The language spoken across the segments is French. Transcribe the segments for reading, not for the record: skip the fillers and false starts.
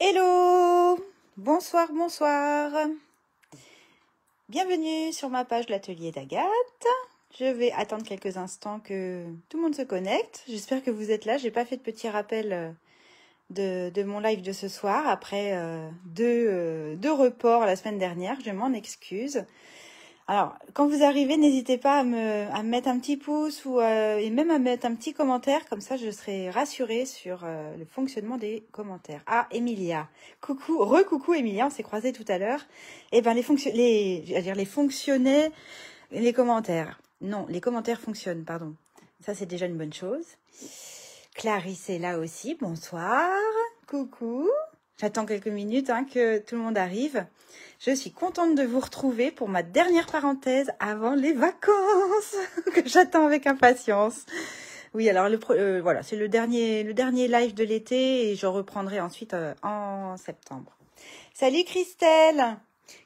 Hello! Bonsoir, bonsoir. Bienvenue sur ma page l'atelier d'Agathe. Je vais attendre quelques instants que tout le monde se connecte. J'espère que vous êtes là. J'ai pas fait de petit rappel de mon live de ce soir après deux reports la semaine dernière. Je m'en excuse. Alors, quand vous arrivez, n'hésitez pas à me mettre un petit pouce et même à mettre un petit commentaire. Comme ça, je serai rassurée sur le fonctionnement des commentaires. Ah, Emilia. Coucou, re-coucou Emilia, on s'est croisés tout à l'heure. Eh ben, les commentaires. Non, les commentaires fonctionnent, pardon. Ça, c'est déjà une bonne chose. Clarisse est là aussi, bonsoir. Coucou. J'attends quelques minutes que tout le monde arrive. Je suis contente de vous retrouver pour ma dernière parenthèse avant les vacances que j'attends avec impatience. Oui, alors voilà, c'est le dernier live de l'été et je reprendrai ensuite en septembre. Salut Christelle.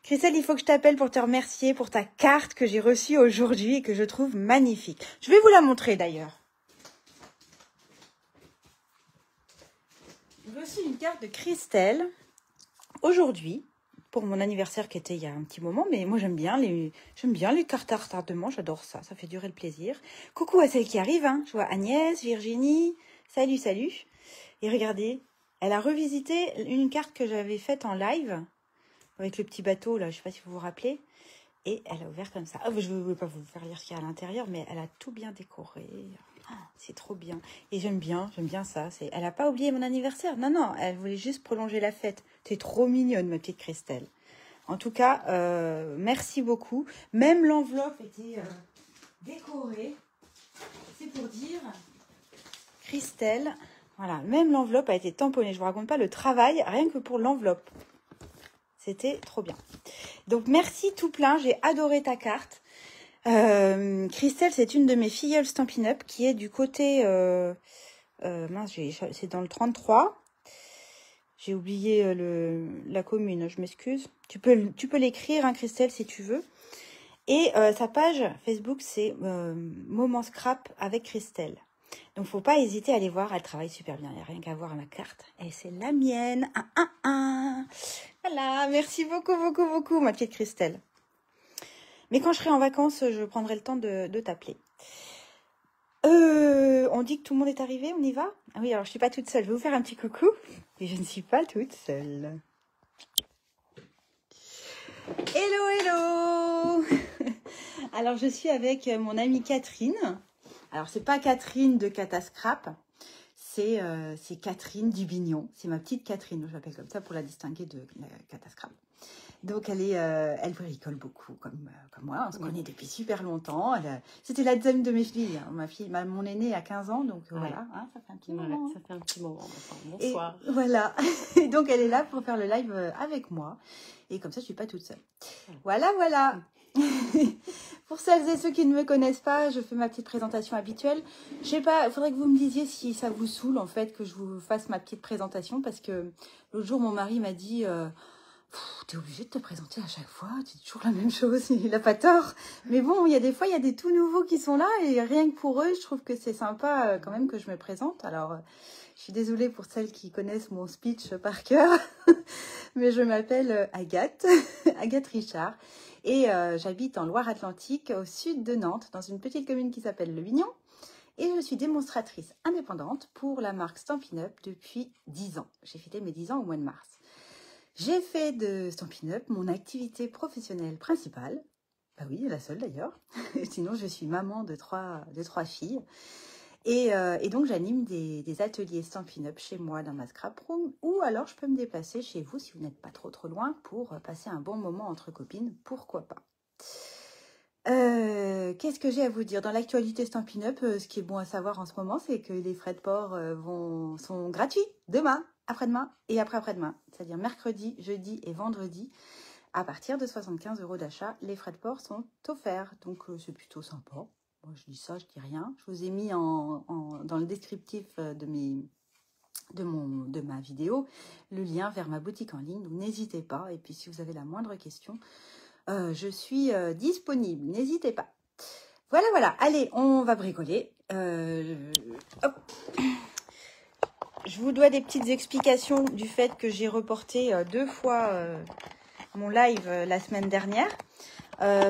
Christelle, il faut que je t'appelle pour te remercier pour ta carte que j'ai reçue aujourd'hui et que je trouve magnifique. Je vais vous la montrer d'ailleurs. J'ai reçu une carte de Christelle aujourd'hui. Pour mon anniversaire qui était il y a un petit moment, mais moi j'aime bien les cartes à retardement, j'adore ça, ça fait durer le plaisir. Coucou à celles qui arrivent, je vois Agnès, Virginie, salut. Et regardez, elle a revisité une carte que j'avais faite en live, avec le petit bateau là, je sais pas si vous vous rappelez, et elle a ouvert comme ça. Je ne vais pas vous faire lire ce qu'il y a à l'intérieur, mais elle a tout bien décoré. C'est trop bien. Et j'aime bien ça. Elle n'a pas oublié mon anniversaire. Non, elle voulait juste prolonger la fête. T'es trop mignonne, ma petite Christelle. En tout cas, merci beaucoup. Même l'enveloppe était décorée. C'est pour dire, Christelle, voilà, même l'enveloppe a été tamponnée. Je vous raconte pas le travail, rien que pour l'enveloppe. C'était trop bien. Donc, merci tout plein. J'ai adoré ta carte. Christelle, c'est une de mes filleules Stampin' Up qui est du côté... c'est dans le 33. J'ai oublié la commune, je m'excuse. Tu peux l'écrire, Christelle, si tu veux. Et sa page Facebook, c'est Moment Scrap avec Christelle. Donc, faut pas hésiter à aller voir. Elle travaille super bien. Il n'y a rien qu'à voir à ma carte. Et c'est la mienne. Voilà, merci beaucoup, ma petite Christelle. Mais quand je serai en vacances, je prendrai le temps de t'appeler. On dit que tout le monde est arrivé, on y va? Ah oui, alors je suis pas toute seule. Je vais vous faire un petit coucou. Et je ne suis pas toute seule. Hello. Alors je suis avec mon amie Catherine. Alors c'est pas Catherine de Catascrap. C'est Catherine Dubignon. C'est ma petite Catherine. Je l'appelle comme ça pour la distinguer de la Catascrap. Donc, elle bricole beaucoup, comme moi. On se connaît depuis super longtemps. C'était la deuxième de mes filles. Mon aînée a 15 ans, donc voilà. Ça fait un petit moment. Ça fait un petit moment. Bonsoir. Et voilà. Et donc, elle est là pour faire le live avec moi. Et comme ça, je ne suis pas toute seule. Voilà. Pour celles et ceux qui ne me connaissent pas, je fais ma petite présentation habituelle. Je sais pas, il faudrait que vous me disiez si ça vous saoule, en fait, que je vous fasse ma petite présentation. Parce que l'autre jour, mon mari m'a dit... T'es obligée de te présenter à chaque fois, c'est toujours la même chose, il a pas tort. Mais bon, il y a des fois, il y a des tout nouveaux qui sont là et rien que pour eux, je trouve que c'est sympa quand même que je me présente. Alors, je suis désolée pour celles qui connaissent mon speech par cœur, mais je m'appelle Agathe, Agathe Richard, et j'habite en Loire-Atlantique, au sud de Nantes, dans une petite commune qui s'appelle Le Vignon. Et je suis démonstratrice indépendante pour la marque Stampin' Up depuis 10 ans. J'ai fêté mes 10 ans au mois de mars. J'ai fait de Stampin' Up mon activité professionnelle principale. Bah oui, la seule d'ailleurs. Sinon, je suis maman de trois filles. Et donc, j'anime des ateliers Stampin' Up chez moi dans ma scrap room. Ou alors, je peux me déplacer chez vous si vous n'êtes pas trop loin pour passer un bon moment entre copines. Pourquoi pas. Qu'est-ce que j'ai à vous dire? Dans l'actualité Stampin' Up, ce qui est bon à savoir en ce moment, c'est que les frais de port sont gratuits demain, après-demain et après-après-demain. C'est-à-dire mercredi, jeudi et vendredi. À partir de 75 € d'achat, les frais de port sont offerts. Donc, c'est plutôt sympa. Moi, je dis ça, je dis rien. Je vous ai mis dans le descriptif de ma vidéo le lien vers ma boutique en ligne. Donc, n'hésitez pas. Et puis, si vous avez la moindre question... je suis disponible, n'hésitez pas. Voilà, allez, on va bricoler. Hop. je vous dois des petites explications du fait que j'ai reporté 2 fois mon live la semaine dernière.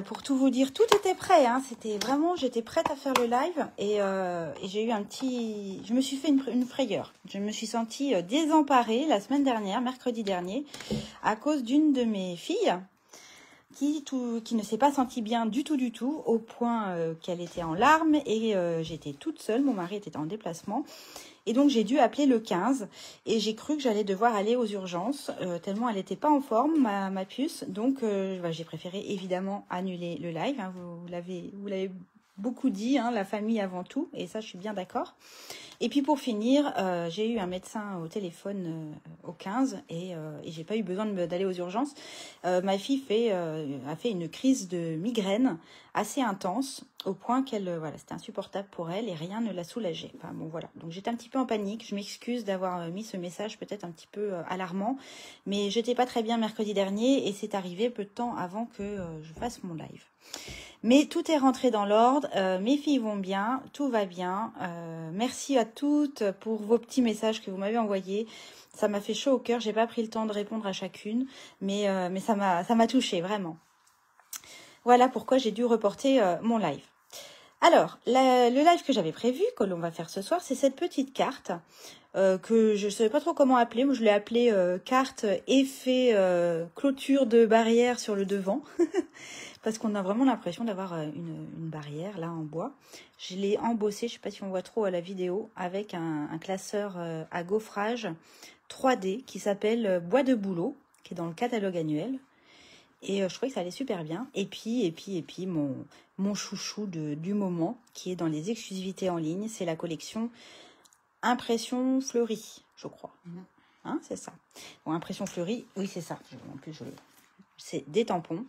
Pour tout vous dire, tout était prêt, hein. C'était vraiment, j'étais prête à faire le live et j'ai eu un petit... Je me suis fait une frayeur. Je me suis sentie désemparée la semaine dernière, mercredi dernier, à cause d'une de mes filles qui ne s'est pas sentie bien du tout, au point qu'elle était en larmes et j'étais toute seule, mon mari était en déplacement. Et donc, j'ai dû appeler le 15 et j'ai cru que j'allais devoir aller aux urgences, tellement elle n'était pas en forme, ma puce. Donc, j'ai préféré évidemment annuler le live. Hein, vous l'avez beaucoup dit, hein, la famille avant tout. Et ça, je suis bien d'accord. Et puis, pour finir, j'ai eu un médecin au téléphone au 15 et j'ai pas eu besoin d'aller aux urgences. Ma fille a fait une crise de migraine assez intense, au point qu'elle, voilà, c'était insupportable pour elle et rien ne la soulageait. Enfin bon, voilà. Donc j'étais un petit peu en panique. Je m'excuse d'avoir mis ce message peut-être un petit peu alarmant, mais j'étais pas très bien mercredi dernier et c'est arrivé peu de temps avant que je fasse mon live. Mais tout est rentré dans l'ordre, mes filles vont bien, tout va bien. Merci à toutes pour vos petits messages que vous m'avez envoyés. Ça m'a fait chaud au cœur, j'ai pas pris le temps de répondre à chacune, mais ça m'a touchée, vraiment. Voilà pourquoi j'ai dû reporter mon live. Alors, le live que j'avais prévu, que l'on va faire ce soir, c'est cette petite carte que je ne savais pas trop comment appeler. Moi, je l'ai appelée carte effet clôture de barrière sur le devant. Parce qu'on a vraiment l'impression d'avoir une barrière là en bois. Je l'ai embossée, je ne sais pas si on voit trop à la vidéo, avec un classeur à gaufrage 3D qui s'appelle Bois de Bouleau, qui est dans le catalogue annuel. Et je trouvais que ça allait super bien. Et puis mon chouchou du moment, qui est dans les exclusivités en ligne, c'est la collection Impression Fleurie, je crois. Hein, c'est ça. Bon, Impression Fleurie, oui, c'est ça. En plus, c'est des tampons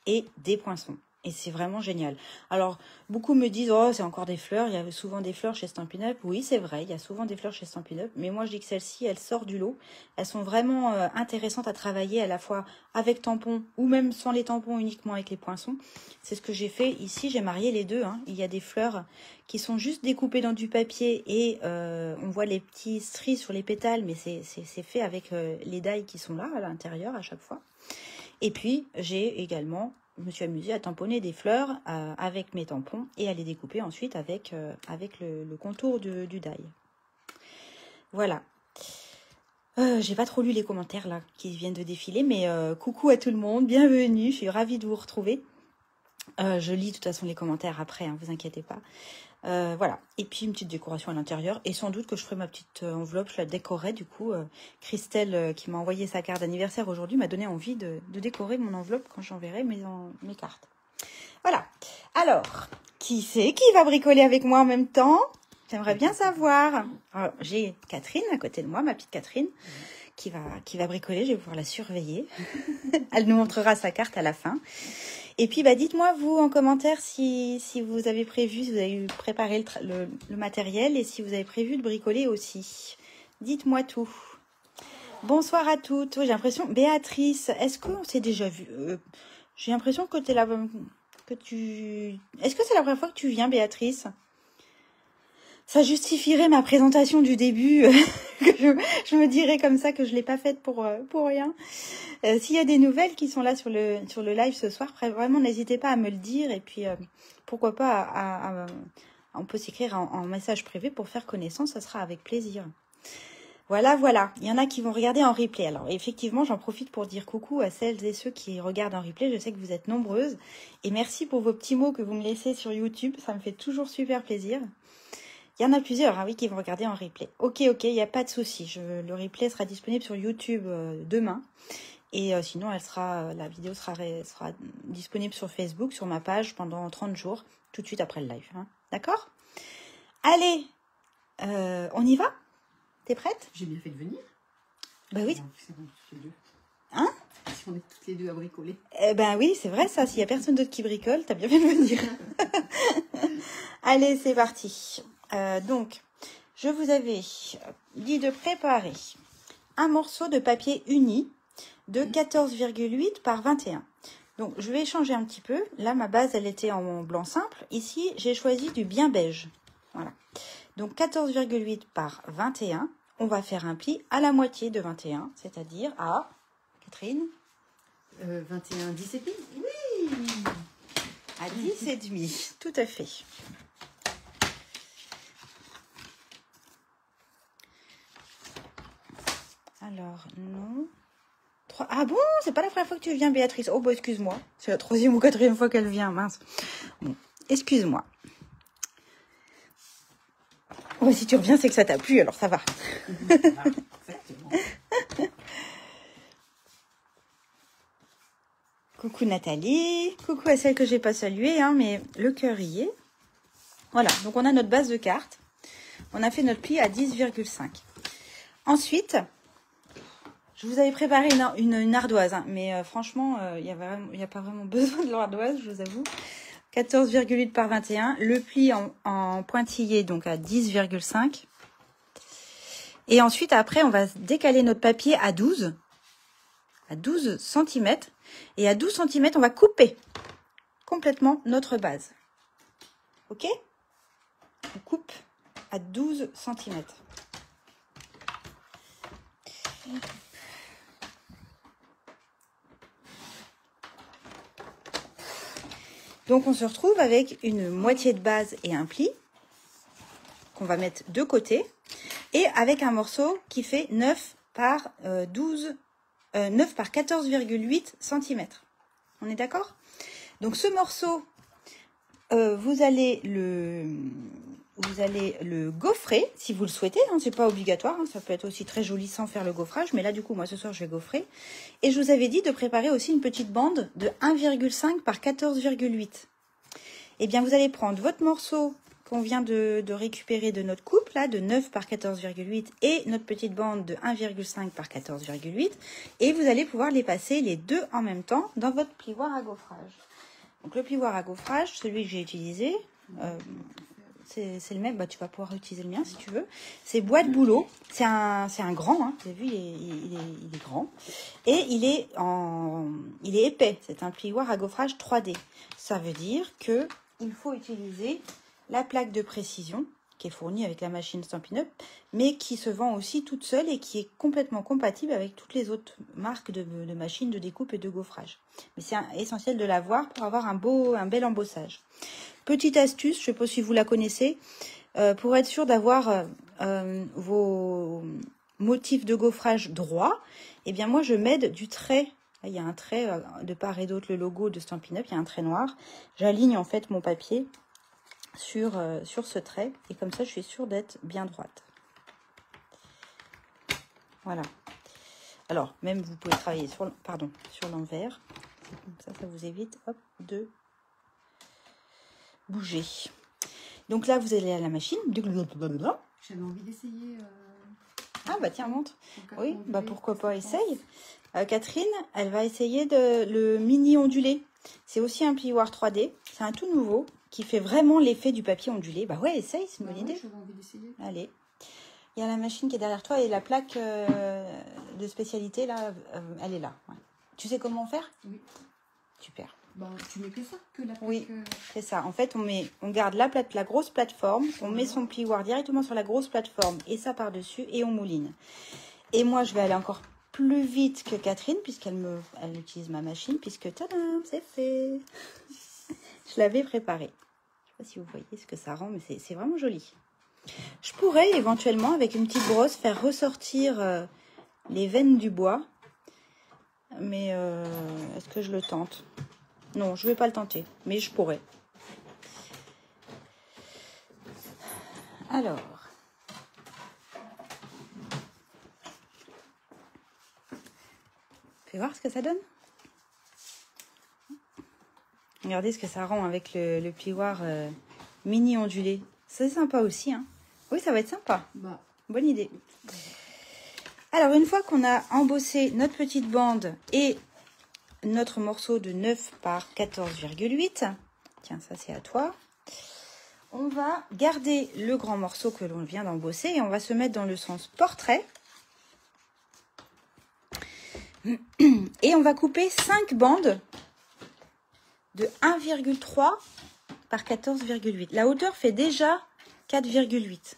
et des poinçons. Et c'est vraiment génial. Alors, beaucoup me disent, oh, c'est encore des fleurs. Il y a souvent des fleurs chez Stampin' Up. Oui, c'est vrai, il y a souvent des fleurs chez Stampin' Up. Mais moi, je dis que celle-ci, elle sort du lot. Elles sont vraiment intéressantes à travailler à la fois avec tampons ou même sans les tampons, uniquement avec les poinçons. C'est ce que j'ai fait ici. J'ai marié les deux. Hein. Il y a des fleurs qui sont juste découpées dans du papier et on voit les petits stries sur les pétales. Mais c'est fait avec les die qui sont là à l'intérieur à chaque fois. Et puis, j'ai également... Je me suis amusée à tamponner des fleurs avec mes tampons et à les découper ensuite avec le contour du die. Voilà. J'ai pas trop lu les commentaires là qui viennent de défiler, mais coucou à tout le monde, bienvenue, je suis ravie de vous retrouver. Je lis de toute façon les commentaires après, hein, vous inquiétez pas. Voilà, et puis une petite décoration à l'intérieur, et sans doute que je ferai ma petite enveloppe, je la décorerai du coup. Christelle, qui m'a envoyé sa carte d'anniversaire aujourd'hui, m'a donné envie de décorer mon enveloppe quand j'enverrai mes cartes. Voilà, alors, qui c'est qui va bricoler avec moi en même temps? J'aimerais bien savoir. J'ai Catherine à côté de moi, ma petite Catherine, qui va bricoler, je vais pouvoir la surveiller. Elle nous montrera sa carte à la fin. Et puis, dites-moi, vous, en commentaire, si vous avez prévu, si vous avez préparé le matériel et si vous avez prévu de bricoler aussi. Dites-moi tout. Bonsoir à toutes. J'ai l'impression... Béatrice, est-ce qu'on s'est déjà vu? J'ai l'impression que tu es là... Est-ce que c'est la première fois que tu viens, Béatrice? Ça justifierait ma présentation du début. Je me dirais comme ça que je ne l'ai pas faite pour rien. S'il y a des nouvelles qui sont là sur le live ce soir, vraiment n'hésitez pas à me le dire. Et puis, pourquoi pas, on peut s'écrire en message privé pour faire connaissance, ça sera avec plaisir. Voilà. Il y en a qui vont regarder en replay. Alors, effectivement, j'en profite pour dire coucou à celles et ceux qui regardent en replay. Je sais que vous êtes nombreuses. Et merci pour vos petits mots que vous me laissez sur YouTube. Ça me fait toujours super plaisir. Il y en a plusieurs, hein, oui, qui vont regarder en replay. Ok, il n'y a pas de souci. Le replay sera disponible sur YouTube demain. Et sinon, la vidéo sera disponible sur Facebook, sur ma page, pendant 30 jours, tout de suite après le live. Hein. D'accord? Allez, on y va? T'es prête? J'ai bien fait de venir. Bah oui. Si on est toutes les deux. Hein? Si on est toutes les deux à bricoler. Oui, c'est vrai ça. S'il n'y a personne d'autre qui bricole, t'as bien fait de venir. Allez, c'est parti. Donc, je vous avais dit de préparer un morceau de papier uni de 14,8 par 21. Donc, je vais changer un petit peu. Là, ma base, elle était en blanc simple. Ici, j'ai choisi du bien beige. Voilà. Donc, 14,8 par 21. on va faire un pli à la moitié de 21, c'est-à-dire à, Catherine, 21, 17 000. oui, à 10 et demi, tout à fait. Alors, non. Ah bon, c'est pas la première fois que tu viens, Béatrice. Oh, bah, excuse-moi. C'est la 3e ou 4e fois qu'elle vient, mince. Bon, excuse-moi. Oh, si tu reviens, c'est que ça t'a plu, alors ça va. Exactement. Coucou Nathalie. Coucou à celle que j'ai pas saluée, hein, mais le cœur y est. Voilà, donc on a notre base de carte. On a fait notre pli à 10,5. Ensuite, je vous avais préparé une ardoise, hein, mais franchement, il n'y a pas vraiment besoin de l'ardoise, je vous avoue. 14,8 par 21. Le pli en pointillé, donc à 10,5. Et ensuite, après, on va décaler notre papier à 12 cm. Et à 12 cm, on va couper complètement notre base. Ok? On coupe à 12 cm. Donc, on se retrouve avec une moitié de base et un pli qu'on va mettre de côté. Et avec un morceau qui fait 9 par 14,8 cm. On est d'accord? Donc, ce morceau, vous allez le gaufrer, si vous le souhaitez. Hein, c'est pas obligatoire, hein, ça peut être aussi très joli sans faire le gaufrage. Mais là, du coup, moi, ce soir, je vais gaufrer. Et je vous avais dit de préparer aussi une petite bande de 1,5 par 14,8. Eh bien, vous allez prendre votre morceau qu'on vient de récupérer de notre coupe, là, de 9 par 14,8 et notre petite bande de 1,5 par 14,8. Et vous allez pouvoir les passer les deux en même temps dans votre plioir à gaufrage. Donc, le plioir à gaufrage, celui que j'ai utilisé, c'est le même. Bah, tu vas pouvoir utiliser le mien si tu veux. C'est Bois de Bouleau. C'est un grand. Hein. Vous avez vu, il est grand. Et il est épais. C'est un plioir à gaufrage 3D. Ça veut dire que il faut utiliser la plaque de précision qui est fournie avec la machine Stampin' Up, mais qui se vend aussi toute seule et qui est complètement compatible avec toutes les autres marques de machines de découpe et de gaufrage. Mais c'est essentiel de l'avoir pour avoir un bel embossage. Petite astuce, je ne sais pas si vous la connaissez, pour être sûr d'avoir vos motifs de gaufrage droits, eh bien moi je m'aide du trait. Là, il y a un trait de part et d'autre, le logo de Stampin' Up, il y a un trait noir. J'aligne en fait mon papier sur ce trait et comme ça je suis sûre d'être bien droite. Voilà. Alors même vous pouvez travailler sur l'envers. Comme ça vous évite de bouger. Donc là vous allez à la machine. J'avais envie d'essayer. Ah bah tiens, montre. Oui, bah pourquoi pas, essaye. Catherine, elle va essayer le mini ondulé. C'est aussi un plioir 3D. C'est un tout nouveau qui fait vraiment l'effet du papier ondulé. Bah ouais, essaye, c'est une bonne idée. J'avais envie d'essayer. Allez. Il y a la machine qui est derrière toi et la plaque de spécialité, là, elle est là. Ouais. Tu sais comment faire? Oui. Super. Bah, tu mets que ça, que la plaque. Oui, c'est ça. En fait, on garde la grosse plateforme, on met son plioir directement sur la grosse plateforme et ça par-dessus et on mouline. Et moi, je vais aller encore plus vite que Catherine puisqu'elle utilise ma machine puisque tadam, c'est fait. Je l'avais préparé. Je ne sais pas si vous voyez ce que ça rend, mais c'est vraiment joli. Je pourrais éventuellement, avec une petite brosse, faire ressortir les veines du bois. Mais est-ce que je le tente? Non, je ne vais pas le tenter, mais je pourrais. Alors. Fais voir ce que ça donne. Regardez ce que ça rend avec le plioir mini ondulé. C'est sympa aussi, hein. Oui, ça va être sympa. Bah. Bonne idée. Alors, une fois qu'on a embossé notre petite bande et notre morceau de 9 par 14,8, tiens, ça c'est à toi. On va garder le grand morceau que l'on vient d'embosser et on va se mettre dans le sens portrait. Et on va couper 5 bandes de 1,3 par 14,8. La hauteur fait déjà 4,8.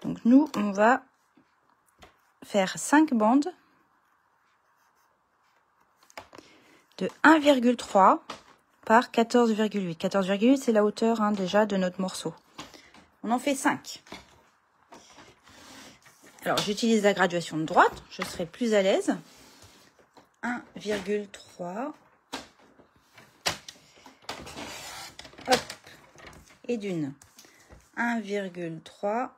Donc nous, on va faire 5 bandes de 1,3 par 14,8. 14,8 c'est la hauteur hein, déjà de notre morceau. On en fait 5. Alors j'utilise la graduation de droite, je serai plus à l'aise. 1,3. Hop. Et d'une. 1,3.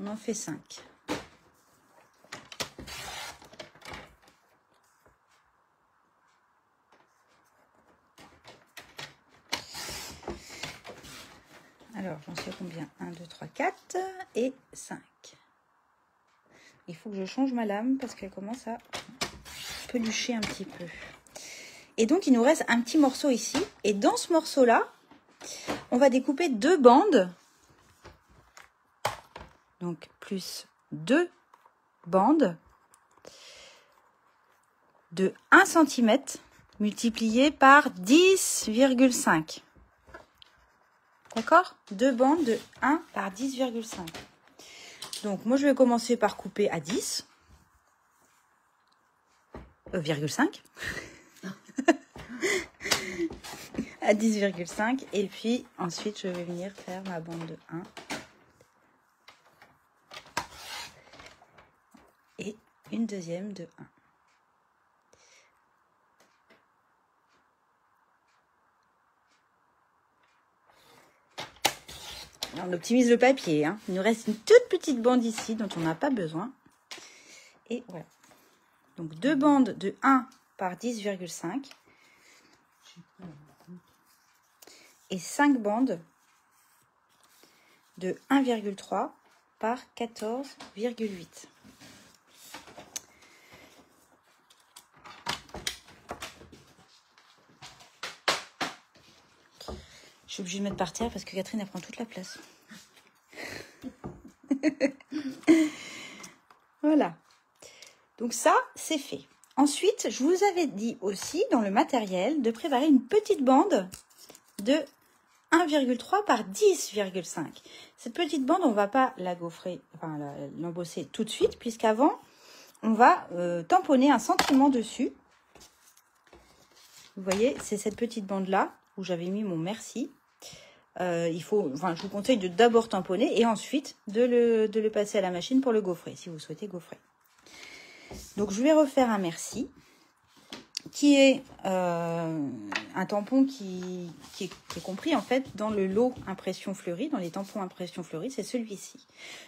On en fait 5. Alors, j'en sais combien? 1, 2, 3, 4 et 5. Il faut que je change ma lame parce qu'elle commence à pelucher un petit peu. Et donc, il nous reste un petit morceau ici. Et dans ce morceau-là, on va découper 2 bandes. Donc, plus 2 bandes de 1 cm multiplié par 10,5. D'accord? 2 bandes de 1 par 10,5. Donc, moi, je vais commencer par couper à 10. 0,5. À 10,5. Et puis, ensuite, je vais venir faire ma bande de 1. Et une deuxième de 1. On optimise le papier. Hein. Il nous reste une toute petite bande ici dont on n'a pas besoin. Et voilà. Donc 2 bandes de 1 par 10,5. Et 5 bandes de 1,3 par 14,8. Je suis obligée de mettre par terre parce que Catherine, elle prend toute la place. Voilà. Donc ça, c'est fait. Ensuite, je vous avais dit aussi dans le matériel de préparer une petite bande de 1,3 par 10,5. Cette petite bande, on ne va pas la gaufrer, enfin l'embosser tout de suite, puisqu'avant, on va tamponner un sentiment dessus. Vous voyez, c'est cette petite bande-là où j'avais mis mon merci. Je vous conseille de d'abord tamponner et ensuite de le passer à la machine pour le gaufrer, si vous souhaitez gaufrer. Donc, je vais refaire un merci, qui est un tampon qui est compris en fait dans le lot impression fleurie, dans les tampons impression fleurie, c'est celui-ci.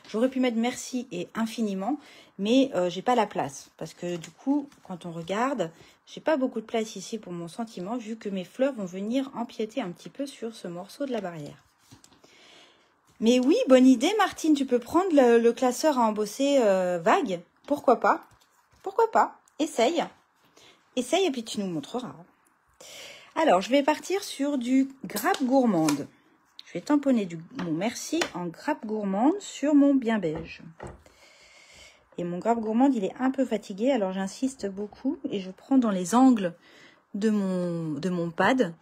J'aurais pu mettre merci et infiniment, mais j'ai pas la place parce que du coup, quand on regarde, j'ai pas beaucoup de place ici pour mon sentiment vu que mes fleurs vont venir empiéter un petit peu sur ce morceau de la barrière. Mais oui, bonne idée Martine, tu peux prendre le classeur à embosser vague, pourquoi pas? Pourquoi pas? Essaye. Essaye et puis tu nous montreras. Alors, je vais partir sur du grappe gourmande. Je vais tamponner mon merci en grappe gourmande sur mon bien beige. Et mon grappe gourmande, il est un peu fatigué, alors j'insiste beaucoup et je prends dans les angles de mon pad,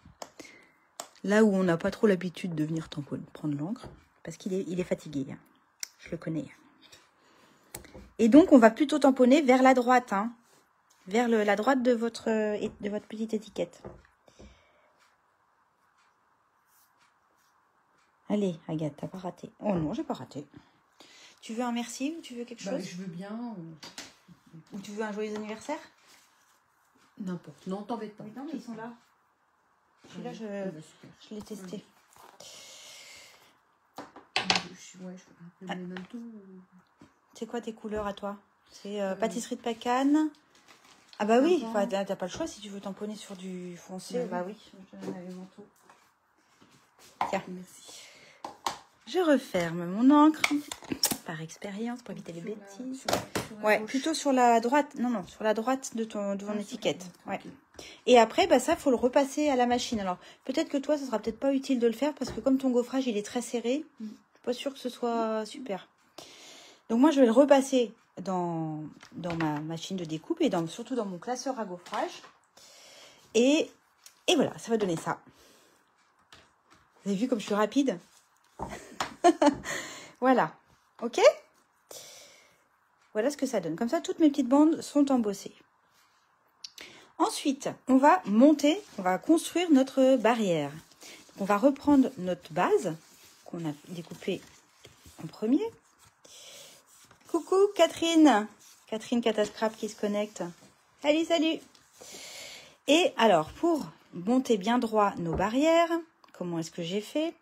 là où on n'a pas trop l'habitude de venir tamponner, prendre l'encre, parce qu'il est fatigué. Hein. Je le connais. Et donc, on va plutôt tamponner vers la droite, hein, vers la droite de votre petite étiquette. Allez, Agathe, t'as pas raté. Oh non, j'ai pas raté. Tu veux un merci ou tu veux quelque chose? Je veux bien. Ou tu veux un joyeux anniversaire? N'importe. Non, t'embête pas. Mais non, mais ils sont là. Celui-là, je l'ai testé. C'est quoi tes couleurs à toi? C'est pâtisserie de Pacane. Ah bah oui, t'as pas le choix si tu veux tamponner sur du foncé. Bah oui, je te donne le manteau. Tiens, merci. Je referme mon encre par expérience pour éviter les bêtises. Ouais, plutôt sur la droite. Non, sur la droite de ton étiquette. Ouais. Et après, bah ça, faut le repasser à la machine. Alors, peut-être que toi, ça sera peut-être pas utile de le faire parce que comme ton gaufrage, il est très serré, je suis pas sûre que ce soit super. Donc moi, je vais le repasser dans ma machine de découpe et surtout dans mon classeur à gaufrage. Et voilà, ça va donner ça. Vous avez vu comme je suis rapide? Voilà. Ok? Voilà ce que ça donne. Comme ça, toutes mes petites bandes sont embossées. Ensuite, on va monter, on va construire notre barrière. On va reprendre notre base qu'on a découpée en premier. Coucou Catherine. Catherine Catascrap qui se connecte. Salut, salut. Et alors, pour monter bien droit nos barrières, comment est-ce que j'ai fait?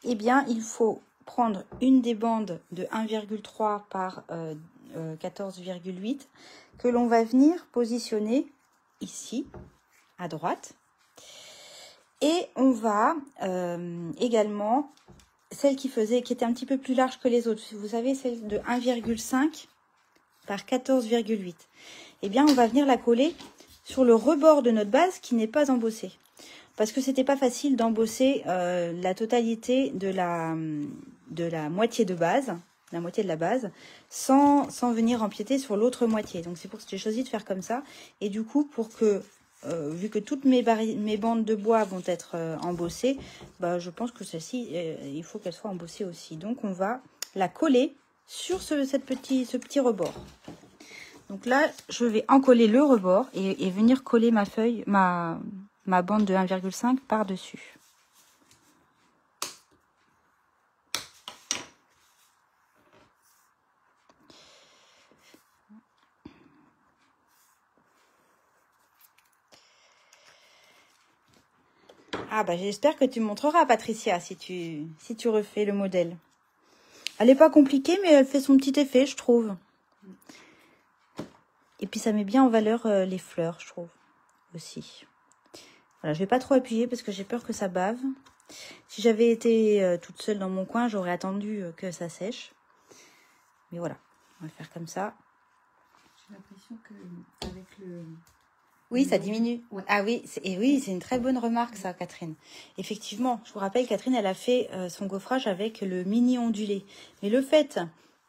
Eh bien, il faut prendre une des bandes de 1,3 par 14,8 que l'on va venir positionner ici, à droite. Et on va également, celle qui était un petit peu plus large que les autres, vous savez, celle de 1,5 par 14,8. Eh bien, on va venir la coller sur le rebord de notre base qui n'est pas embossée. Parce que c'était pas facile d'embosser la totalité de la moitié de base, la moitié de la base, sans venir empiéter sur l'autre moitié. Donc c'est pour ça que j'ai choisi de faire comme ça. Et du coup, pour que, vu que toutes mes bandes de bois vont être embossées, bah, je pense que celle-ci, il faut qu'elle soit embossée aussi. Donc on va la coller sur ce petit rebord. Donc là, je vais encoller le rebord et venir coller ma bande de 1,5 par-dessus. Ah bah j'espère que tu me montreras, Patricia, si tu refais le modèle. Elle n'est pas compliquée, mais elle fait son petit effet, je trouve. Et puis ça met bien en valeur les fleurs, je trouve, aussi. Voilà, je vais pas trop appuyer parce que j'ai peur que ça bave. Si j'avais été toute seule dans mon coin, j'aurais attendu que ça sèche. Mais voilà, on va faire comme ça. J'ai l'impression que avec le... Oui, ça diminue. Ouais. Ah oui, c'est une très bonne remarque ça, Catherine. Effectivement, je vous rappelle, Catherine, elle a fait son gaufrage avec le mini ondulé. Mais le fait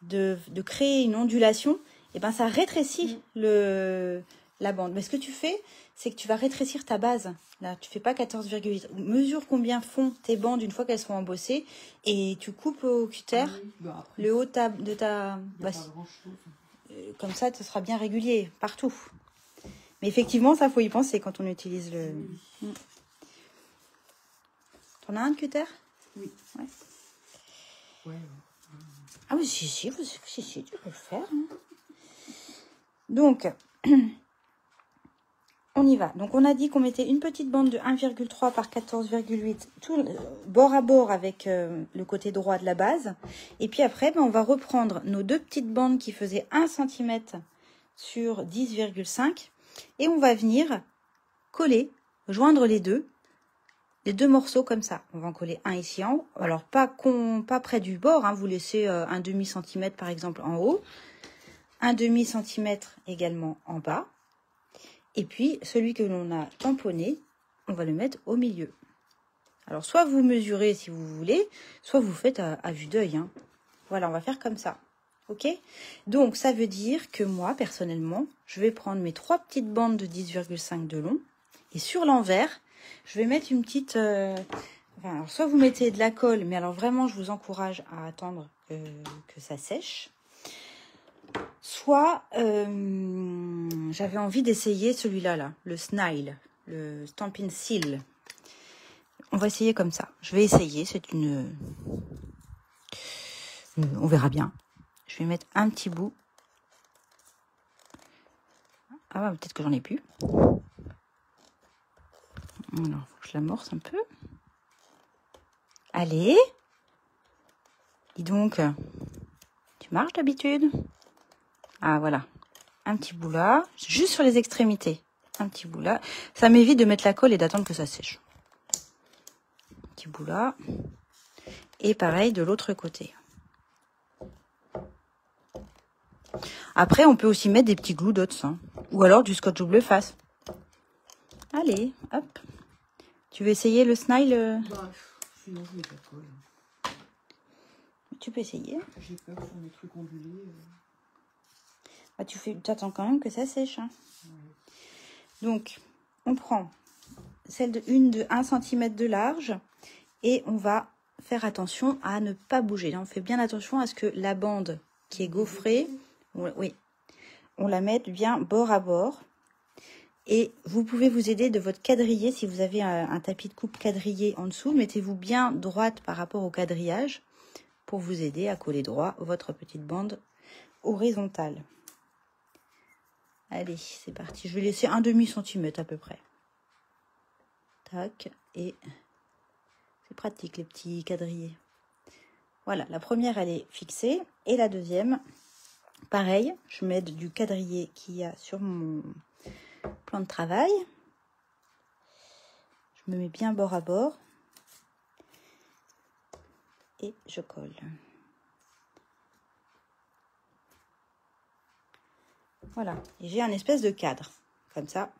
de créer une ondulation, eh ben, ça rétrécit la bande. Mais ce que tu fais, c'est que tu vas rétrécir ta base. Là, tu fais pas 14,8. Mesure combien font tes bandes une fois qu'elles sont embossées et tu coupes au cutter le haut de ta... comme ça, ce sera bien régulier partout. Mais effectivement, ça, faut y penser quand on utilise le... Oui. T'en as un cutter? Oui. Ouais. Ouais. Ah oui, si, tu peux le faire. Hein. Donc, on y va. Donc, on a dit qu'on mettait une petite bande de 1,3 par 14,8, tout bord à bord avec le côté droit de la base. Et puis après, ben, on va reprendre nos deux petites bandes qui faisaient 1 cm sur 10,5. Et on va venir coller, joindre les deux morceaux comme ça. On va en coller un ici en haut. Alors, pas près du bord, hein, vous laissez un demi-centimètre par exemple en haut. Un demi-centimètre également en bas. Et puis, celui que l'on a tamponné, on va le mettre au milieu. Alors, soit vous mesurez si vous voulez, soit vous faites à vue d'œil. Hein. Voilà, on va faire comme ça. Ok? Donc, ça veut dire que moi, personnellement, je vais prendre mes 3 petites bandes de 10,5 de long. Et sur l'envers, je vais mettre une petite... enfin, alors, soit vous mettez de la colle, mais alors vraiment, je vous encourage à attendre que ça sèche. Soit, j'avais envie d'essayer celui-là, là, le Snile, le Stampin' Seal. On va essayer comme ça. Je vais essayer, c'est une... on verra bien. Je vais mettre un petit bout. Ah ouais, peut-être que j'en ai plus. Alors, faut que je l'amorce un peu. Allez. Dis donc. Tu marches d'habitude? Ah, voilà. Un petit bout là. Juste sur les extrémités. Un petit bout là. Ça m'évite de mettre la colle et d'attendre que ça sèche. Un petit bout là. Et pareil de l'autre côté. Après, on peut aussi mettre des petits glue dots. Hein. Ou alors du scotch double face. Allez, hop. Tu veux essayer le Snile? Bah, sinon, je mets pas de colle. Tu peux essayer. J'ai peur sur mes trucs ondulés. Bah, tu attends quand même que ça sèche. Hein. Ouais. Donc, on prend celle de 1 cm de large Et on va faire attention à ne pas bouger. Là, on fait bien attention à ce que la bande qui est gaufrée, oui, on la mette bien bord à bord. Et vous pouvez vous aider de votre quadrillé. Si vous avez un tapis de coupe quadrillé en dessous, mettez-vous bien droite par rapport au quadrillage pour vous aider à coller droit votre petite bande horizontale. Allez, c'est parti. Je vais laisser un demi-centimètre à peu près. Tac, et c'est pratique les petits quadrillés. Voilà, la première elle est fixée et la deuxième, pareil, je mets du quadrillé qu'il y a sur mon plan de travail. Je me mets bien bord à bord et je colle. Voilà, et j'ai un espèce de cadre, comme ça,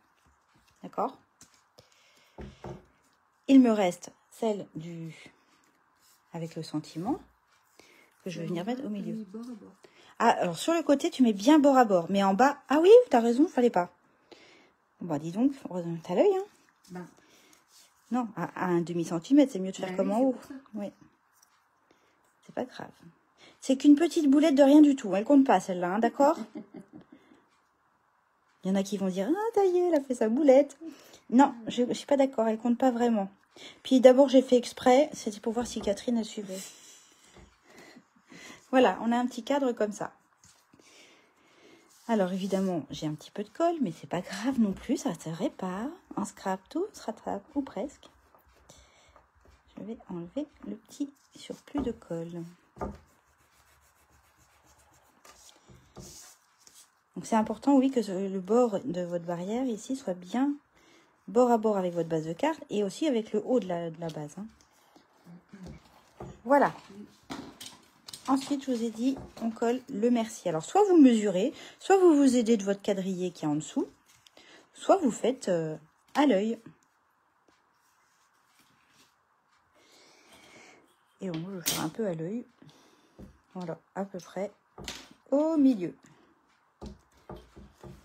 d'accord? Il me reste celle du avec le sentiment que je vais venir mettre au milieu. Ah, alors sur le côté, tu mets bien bord à bord, mais en bas, ah oui, tu as raison, il fallait pas. Bon, bah dis donc, t'as l'œil, hein? Ben. Non, à un demi-centimètre, c'est mieux de faire comme en haut. Oui. C'est pas grave. C'est qu'une petite boulette de rien du tout. Elle compte pas, celle-là, hein, d'accord? Il y en a qui vont dire, ah, ça y est, elle a fait sa boulette. Non, je suis pas d'accord, elle compte pas vraiment. Puis d'abord, j'ai fait exprès, c'était pour voir si Catherine elle suivait. Voilà, on a un petit cadre comme ça. Alors évidemment, j'ai un petit peu de colle, mais c'est pas grave non plus, ça se répare. En scrap, tout se rattrape, ou presque. Je vais enlever le petit surplus de colle. Donc c'est important, oui, que le bord de votre barrière ici soit bien bord à bord avec votre base de carte et aussi avec le haut de la base. Hein. Voilà. Ensuite, je vous ai dit, on colle le merci. Alors, soit vous mesurez, soit vous vous aidez de votre quadrillé qui est en dessous, soit vous faites à l'œil. Et bon, je vais faire un peu à l'œil. Voilà, à peu près au milieu.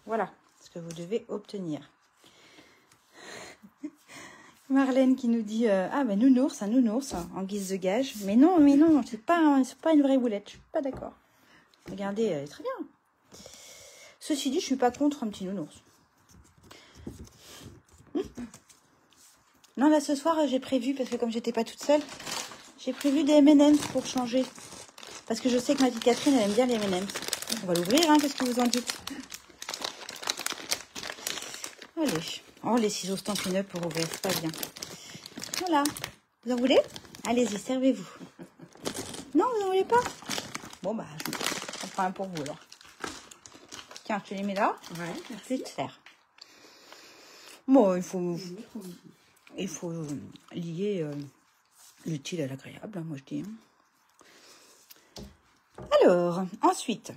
Voilà ce que vous devez obtenir. Marlène qui nous dit ah ben nounours, un nounours en guise de gage. Mais non, c'est pas une vraie boulette. Je suis pas d'accord. Regardez, elle est très bien. Ceci dit, je suis pas contre un petit nounours. Non, là ce soir j'ai prévu, parce que comme j'étais pas toute seule, j'ai prévu des M&M's pour changer. Parce que je sais que ma petite Catherine, elle aime bien les M&M's. On va l'ouvrir, hein, qu'est-ce que vous en dites? Allez. Oh, les ciseaux Stampin' Up pour ouvrir, c'est pas bien. Voilà. Vous en voulez? Allez-y, servez-vous. Non, vous n'en voulez pas? Bon, bah, je prends un pour vous, alors. Tiens, je te les mets là. Ouais, je vais te faire. Bon, il faut lier l'utile à l'agréable, hein, moi je dis. Alors, ensuite,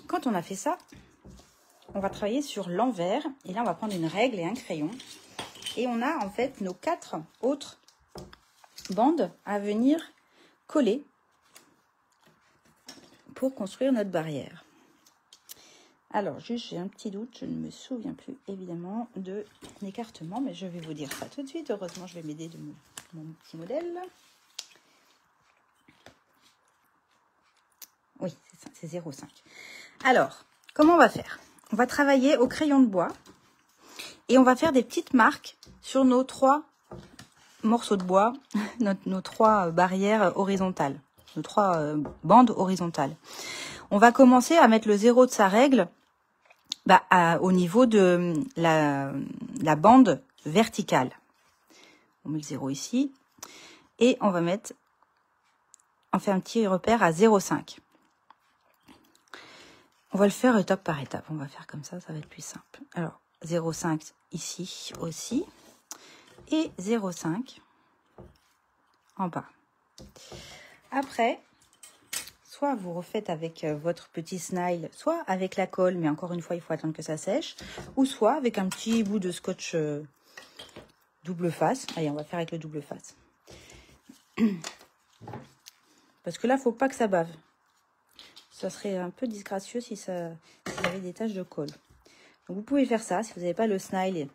quand on a fait ça, on va travailler sur l'envers. Et là, on va prendre une règle et un crayon. Et on a en fait nos 4 autres bandes à venir coller pour construire notre barrière. Alors, juste, j'ai un petit doute. Je ne me souviens plus, évidemment, de l'écartement. Mais je vais vous dire ça tout de suite. Heureusement, je vais m'aider de mon petit modèle. Oui, c'est 0,5. Alors, comment on va faire? On va travailler au crayon de bois et on va faire des petites marques sur nos 3 morceaux de bois, nos 3 barrières horizontales, nos 3 bandes horizontales. On va commencer à mettre le 0 de sa règle au niveau de la bande verticale. On met le 0 ici et on va mettre, on fait un petit repère à 0,5. On va le faire étape par étape. On va faire comme ça, ça va être plus simple. Alors, 0,5 ici aussi. Et 0,5 en bas. Après, soit vous refaites avec votre petit snail, soit avec la colle, mais encore une fois, il faut attendre que ça sèche. Ou soit avec un petit bout de scotch double face. Allez, on va faire avec le double face. Parce que là, il ne faut pas que ça bave. Ça serait un peu disgracieux si vous avez des taches de colle. Donc vous pouvez faire ça. Si vous n'avez pas le snail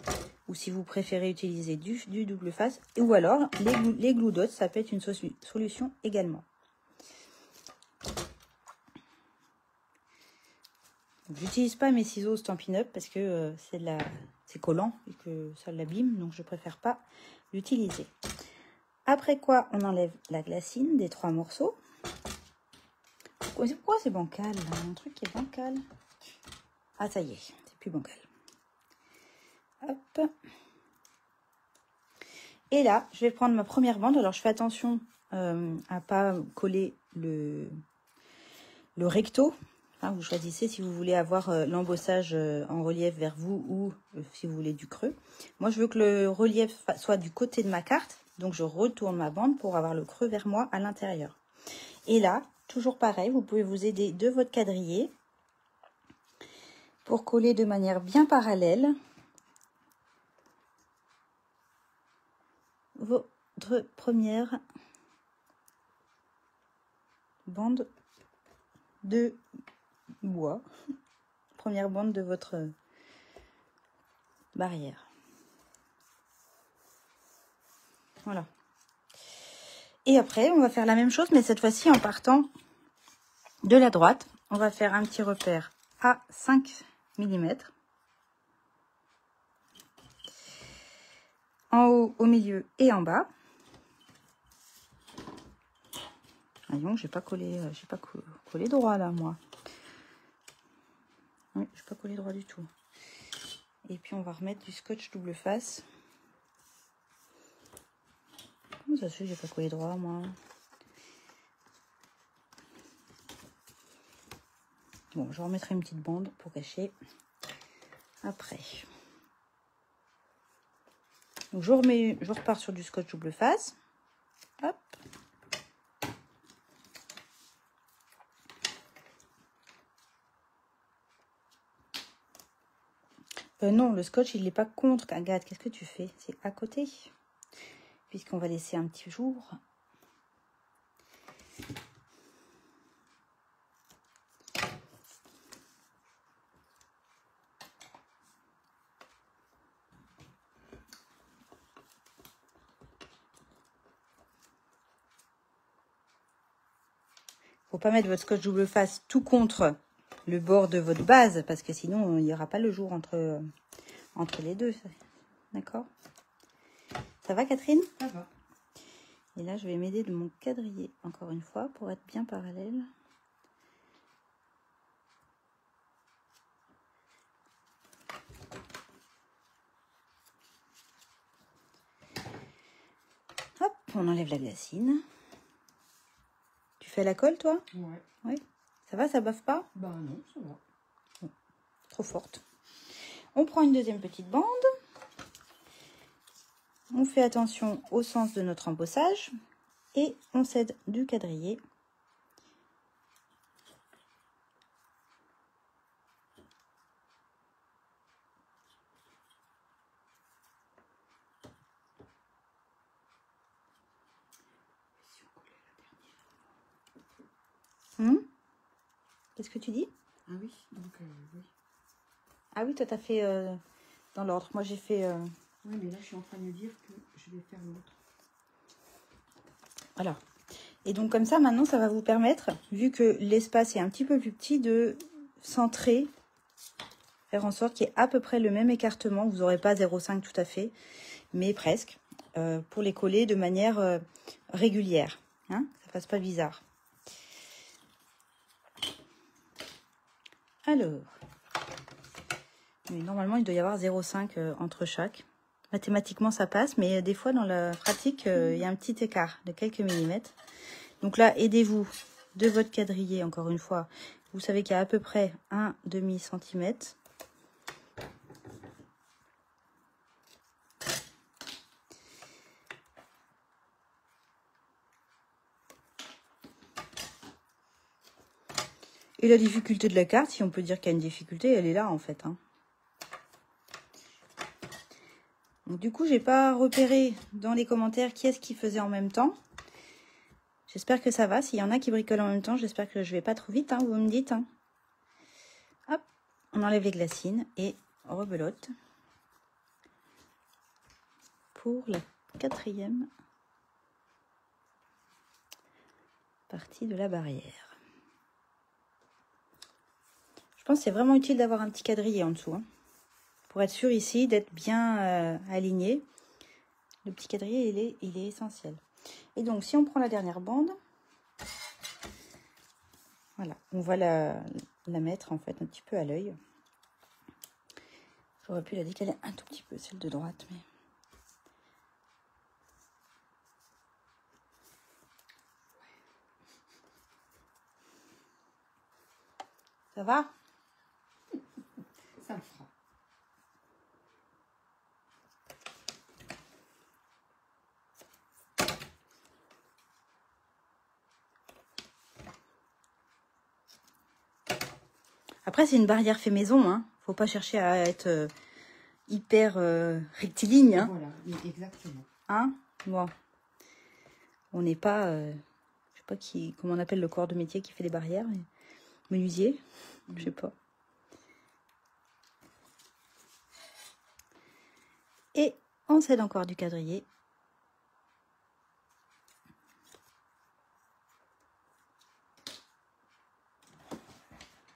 ou si vous préférez utiliser du double face, ou alors les glue dots, ça peut être une solution également. J'utilise pas mes ciseaux Stampin' Up parce que c'est collant et que ça l'abîme, donc je préfère pas l'utiliser. Après quoi, on enlève la glacine des 3 morceaux. Pourquoi c'est bancal là? Un truc qui est bancal. Ah, ça y est, c'est plus bancal. Hop. Et là, je vais prendre ma première bande. Alors, je fais attention à pas coller le recto. Hein, vous choisissez si vous voulez avoir l'embossage en relief vers vous ou si vous voulez du creux. Moi, je veux que le relief soit du côté de ma carte. Donc, je retourne ma bande pour avoir le creux vers moi à l'intérieur. Et là, toujours pareil, vous pouvez vous aider de votre quadrillé pour coller de manière bien parallèle votre première bande de bois, première bande de votre barrière. Voilà. Et après, on va faire la même chose, mais cette fois-ci en partant de la droite. On va faire un petit repère à 5 mm. En haut, au milieu et en bas. Voyons, j'ai pas collé droit là, moi. Oui, je n'ai pas collé droit du tout. Et puis on va remettre du scotch double face. Comment ça se fait que j'ai pas collé droit, moi? Bon, je remettrai une petite bande pour cacher après. Donc je repars sur du scotch double face. Hop. Non, le scotch, il n'est pas contre. Agathe, qu'est-ce que tu fais? C'est à côté. Puisqu'on va laisser un petit jour. Faut pas mettre votre scotch double face tout contre le bord de votre base, parce que sinon, il n'y aura pas le jour entre les deux. D'accord? Ça va, Catherine? Ça va. Et là, je vais m'aider de mon quadrillé, encore une fois, pour être bien parallèle. Hop, on enlève la glacine. Tu fais la colle, toi? Ouais. Oui. Ça va, ça baffe pas? Bah non, ça va. Bon, trop forte. On prend une deuxième petite bande. On fait attention au sens de notre embossage. Et on cède du quadrillé. Qu'est-ce que tu dis? Ah oui, donc oui. Ah oui, toi, t'as fait dans l'ordre. Moi, j'ai fait... Oui, mais là, je suis en train de me dire que je vais faire l'autre. Voilà. Et donc, comme ça, maintenant, ça va vous permettre, vu que l'espace est un petit peu plus petit, de centrer, faire en sorte qu'il y ait à peu près le même écartement. Vous n'aurez pas 0,5 tout à fait, mais presque, pour les coller de manière régulière. Hein, ça ne fasse pas bizarre. Alors, mais normalement, il doit y avoir 0,5 entre chaque. Mathématiquement, ça passe, mais des fois, dans la pratique, il y a un petit écart de quelques millimètres. Donc là, aidez-vous de votre quadrillé, encore une fois. Vous savez qu'il y a à peu près un demi-centimètre. Et la difficulté de la carte, si on peut dire qu'il y a une difficulté, elle est là, en fait. Hein. Donc, du coup, j'ai pas repéré dans les commentaires qui est-ce qui faisait en même temps. J'espère que ça va. S'il y en a qui bricolent en même temps, j'espère que je vais pas trop vite. Hein, vous me dites. Hein. Hop, on enlève les glacines et rebelote. pour la 4e partie de la barrière. Je pense que c'est vraiment utile d'avoir un petit quadrillé en dessous, hein, pour être sûr ici d'être bien aligné. Le petit quadrillé, il est essentiel. Et donc, si on prend la dernière bande, voilà, on va la mettre en fait un petit peu à l'œil. J'aurais pu la décaler un tout petit peu, celle de droite, mais... Ça va? Ça le fera. Après, c'est une barrière fait maison, hein. Faut pas chercher à être hyper rectiligne, hein. Voilà, exactement. Hein? Bon. On n'est pas... je sais pas comment on appelle le corps de métier qui fait les barrières, mais... menuisier, je sais pas. Et on cède encore du quadrillé.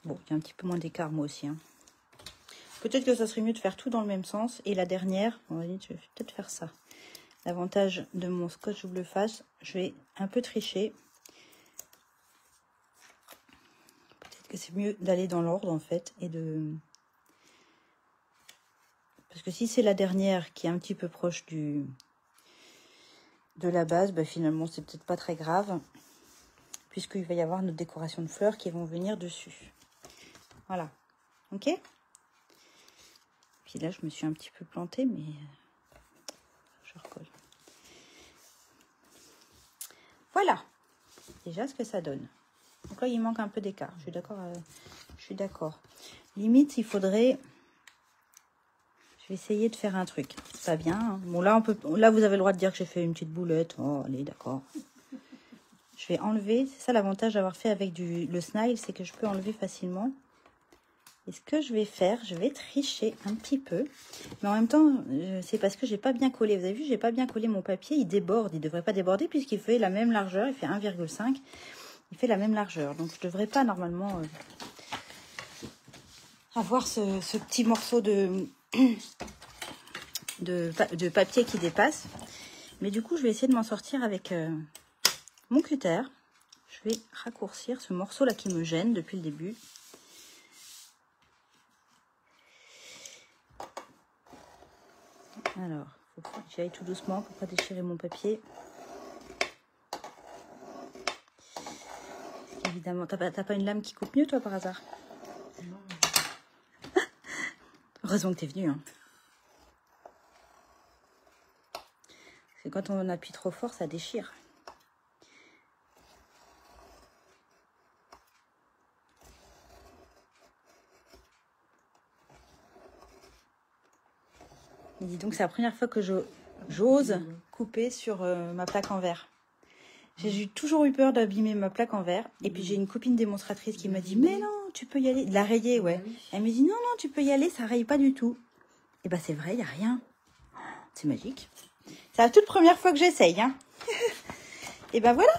Bon, il y a un petit peu moins d'écart moi aussi, hein. Peut-être que ça serait mieux de faire tout dans le même sens. Et la dernière, on va dire, je vais peut-être faire ça. L'avantage de mon scotch double face, je vais un peu tricher. Peut-être que c'est mieux d'aller dans l'ordre en fait et de... Parce que si c'est la dernière qui est un petit peu proche de la base, bah finalement c'est peut-être pas très grave. Puisqu'il va y avoir notre décoration de fleurs qui vont venir dessus. Voilà. Ok? Puis là je me suis un petit peu plantée, mais je recolle. Voilà. Déjà ce que ça donne. Donc là il manque un peu d'écart. Je suis d'accord. Je suis d'accord. Limite il faudrait... Je vais essayer de faire un truc. C'est pas bien. Hein. Bon là là vous avez le droit de dire que j'ai fait une petite boulette. Oh allez d'accord. Je vais enlever. C'est ça l'avantage d'avoir fait avec le snail, c'est que je peux enlever facilement. Et ce que je vais faire, je vais tricher un petit peu. Mais en même temps, c'est parce que j'ai pas bien collé. Vous avez vu, j'ai pas bien collé mon papier. Il déborde. Il devrait pas déborder puisqu'il fait la même largeur. Il fait 1,5. Il fait la même largeur. Donc je devrais pas normalement avoir ce petit morceau de papier qui dépasse. Mais du coup, je vais essayer de m'en sortir avec mon cutter. Je vais raccourcir ce morceau là qui me gêne depuis le début. Alors, il faut que j'y aille tout doucement pour pas déchirer mon papier. Évidemment, t'as pas une lame qui coupe mieux toi par hasard? Non. Heureusement que t'es venu. Hein. C'est quand on appuie trop fort, ça déchire. Et dis donc, c'est la première fois que j'ose couper sur ma plaque en verre. J'ai toujours eu peur d'abîmer ma plaque en verre. Et puis j'ai une copine démonstratrice qui m'a dit, mais non, tu peux y aller. De la rayer, ouais. Elle me dit, non, non, tu peux y aller, ça raye pas du tout. Et bah c'est vrai, il n'y a rien. C'est magique. C'est la toute première fois que j'essaye. Hein. Et ben voilà.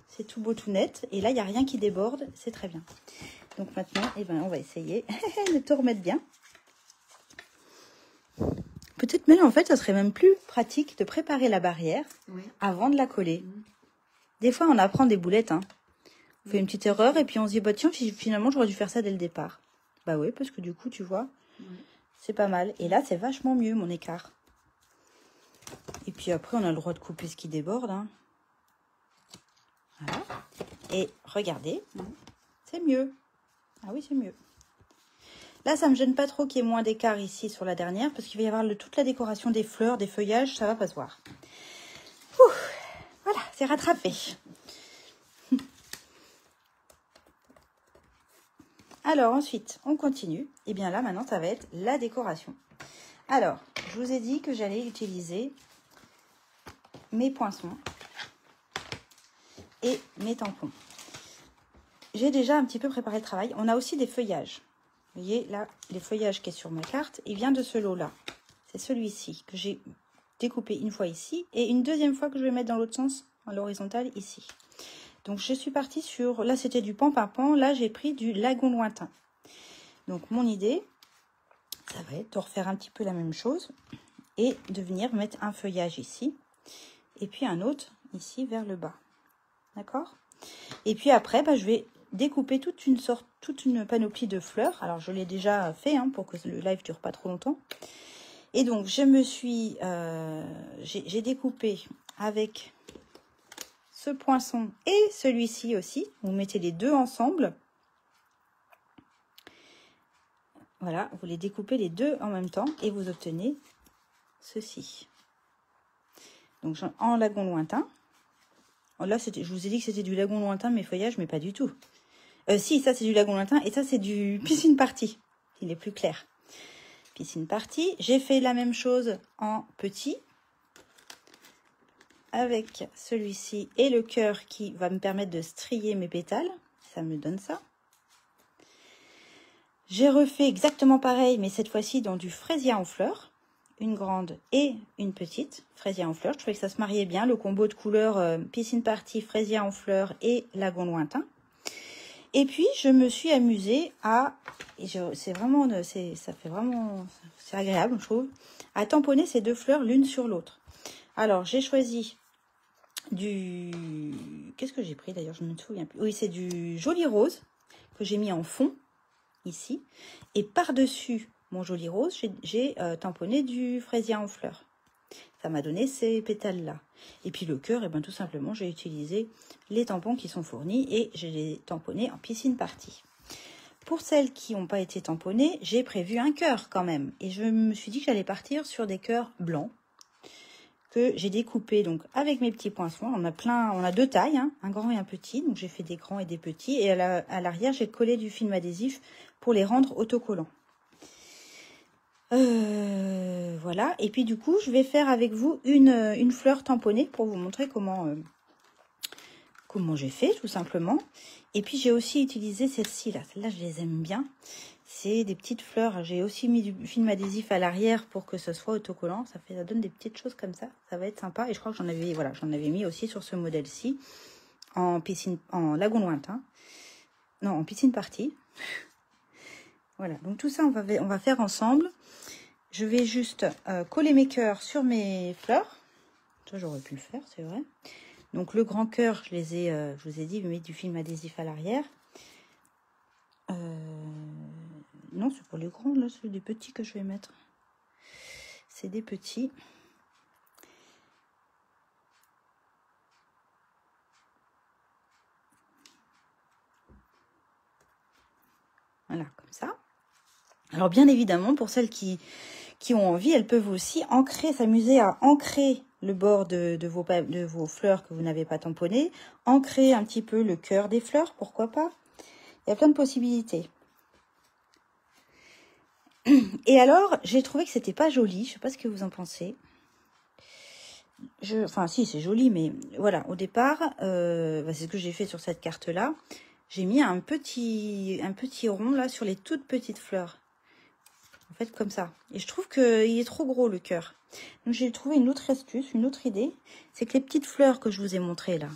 C'est tout beau, tout net. Et là, il n'y a rien qui déborde. C'est très bien. Donc maintenant, eh ben, on va essayer de tout remettre bien. Peut-être même, en fait, ça serait même plus pratique de préparer la barrière avant de la coller. Des fois, on apprend des boulettes. Hein. On fait une petite erreur et puis on se dit, bah tiens, finalement, j'aurais dû faire ça dès le départ. Bah oui, parce que du coup, tu vois, c'est pas mal. Et là, c'est vachement mieux, mon écart. Et puis après, on a le droit de couper ce qui déborde. Hein. Voilà. Et regardez, c'est mieux. Ah oui, c'est mieux. Là, ça me gêne pas trop qu'il y ait moins d'écart ici sur la dernière, parce qu'il va y avoir toute la décoration des fleurs, des feuillages, ça va pas se voir. Ouh, voilà, c'est rattrapé. Alors ensuite, on continue. Et bien là, maintenant, ça va être la décoration. Alors, je vous ai dit que j'allais utiliser mes poinçons et mes tampons. J'ai déjà un petit peu préparé le travail. On a aussi des feuillages. Vous voyez, là, les feuillages qui est sur ma carte, il vient de ce lot-là. C'est celui-ci que j'ai découper une fois ici et une deuxième fois que je vais mettre dans l'autre sens, à l'horizontale, ici. Donc, je suis partie sur... Là, c'était du pan-pimpon. Là, j'ai pris du lagon lointain. Donc, mon idée, ça va être de refaire un petit peu la même chose et de venir mettre un feuillage ici et puis un autre ici vers le bas. D'accord? Et puis après, je vais découper toute une panoplie de fleurs. Alors, je l'ai déjà fait pour que le live dure pas trop longtemps. Et donc, je me suis... j'ai découpé avec ce poinçon et celui-ci aussi. Vous mettez les deux ensemble. Voilà, vous les découpez les deux en même temps et vous obtenez ceci. Donc, en lagon lointain. Là, je vous ai dit que c'était du lagon lointain, mes feuillages, mais pas du tout. Si, ça, c'est du lagon lointain et ça, c'est du piscine party. Il est plus clair. Piscine party. J'ai fait la même chose en petit. Avec celui-ci et le cœur qui va me permettre de strier mes pétales. Ça me donne ça. J'ai refait exactement pareil, mais cette fois-ci dans du fraisier en fleurs. Une grande et une petite fraisier en fleurs. Je trouvais que ça se mariait bien, le combo de couleurs piscine party, fraisier en fleurs et lagon lointain. Et puis, je me suis amusée à... C'est agréable, je trouve, à tamponner ces deux fleurs l'une sur l'autre. Alors, j'ai choisi du... Qu'est-ce que j'ai pris d'ailleurs? Je ne me souviens plus. Oui, c'est du joli rose que j'ai mis en fond, ici. Et par-dessus mon joli rose, j'ai tamponné du fraisier en fleurs. Ça m'a donné ces pétales-là. Et puis le cœur, tout simplement, j'ai utilisé les tampons qui sont fournis et je les tamponnés en piscine party. Pour celles qui n'ont pas été tamponnées, j'ai prévu un cœur quand même. Et je me suis dit que j'allais partir sur des cœurs blancs que j'ai découpés donc avec mes petits poinçons. On a deux tailles, un grand et un petit. Donc j'ai fait des grands et des petits. Et à l'arrière, j'ai collé du film adhésif pour les rendre autocollants. Voilà, et puis du coup je vais faire avec vous une fleur tamponnée pour vous montrer comment j'ai fait tout simplement. Et puis j'ai aussi utilisé celle-ci là, celle-là je les aime bien, c'est des petites fleurs. J'ai aussi mis du film adhésif à l'arrière pour que ce soit autocollant, ça donne des petites choses comme ça va être sympa. Et je crois que j'en avais mis aussi sur ce modèle-ci en lagon lointain, non, en piscine party. Voilà, donc tout ça on va faire ensemble. Je vais juste coller mes cœurs sur mes fleurs. Ça, j'aurais pu le faire, c'est vrai. Donc, le grand cœur, je vous ai dit, je mets du film adhésif à l'arrière. Non, c'est pas les grands, là, c'est des petits que je vais mettre. C'est des petits. Voilà, comme ça. Alors, bien évidemment, pour celles qui ont envie, elles peuvent aussi s'amuser à ancrer le bord de vos fleurs que vous n'avez pas tamponnées, ancrer un petit peu le cœur des fleurs, pourquoi pas. Il y a plein de possibilités. Et alors, j'ai trouvé que c'était pas joli, je sais pas ce que vous en pensez. Enfin, si, c'est joli, mais voilà, au départ, c'est ce que j'ai fait sur cette carte-là. J'ai mis un petit rond là sur les toutes petites fleurs. En fait, comme ça. Et je trouve qu'il est trop gros, le cœur. Donc, j'ai trouvé une autre astuce, une autre idée. C'est que les petites fleurs que je vous ai montrées, là,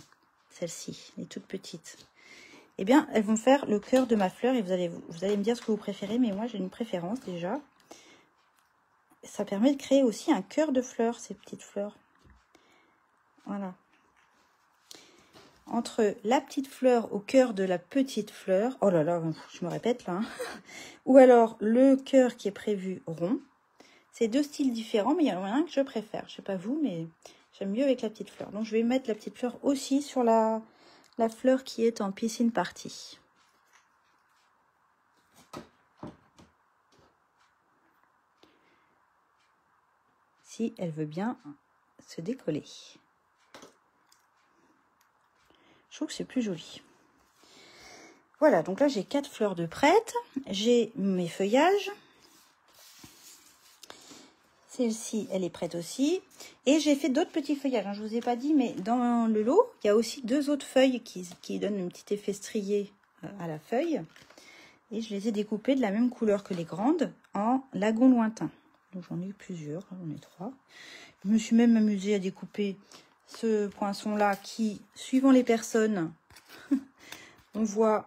celles-ci, les toutes petites, eh bien, elles vont faire le cœur de ma fleur. Et vous allez me dire ce que vous préférez. Mais moi, j'ai une préférence, déjà. Ça permet de créer aussi un cœur de fleurs, ces petites fleurs. Voilà. Entre la petite fleur au cœur de la petite fleur. Oh là là, je me répète là. Ou alors le cœur qui est prévu rond. C'est deux styles différents, mais il y en a un que je préfère. Je sais pas vous, mais j'aime mieux avec la petite fleur. Donc je vais mettre la petite fleur aussi sur la fleur qui est en piscine party. Si elle veut bien se décoller. Je trouve que c'est plus joli. Voilà, donc là j'ai 4 fleurs de prête. J'ai mes feuillages. Celle-ci, elle est prête aussi. Et j'ai fait d'autres petits feuillages. Je ne vous ai pas dit, mais dans le lot, il y a aussi 2 autres feuilles qui donnent un petit effet strié à la feuille. Et je les ai découpées de la même couleur que les grandes en lagon lointain. Donc j'en ai plusieurs, j'en ai 3. Je me suis même amusée à découper ce poinçon-là qui, suivant les personnes, on voit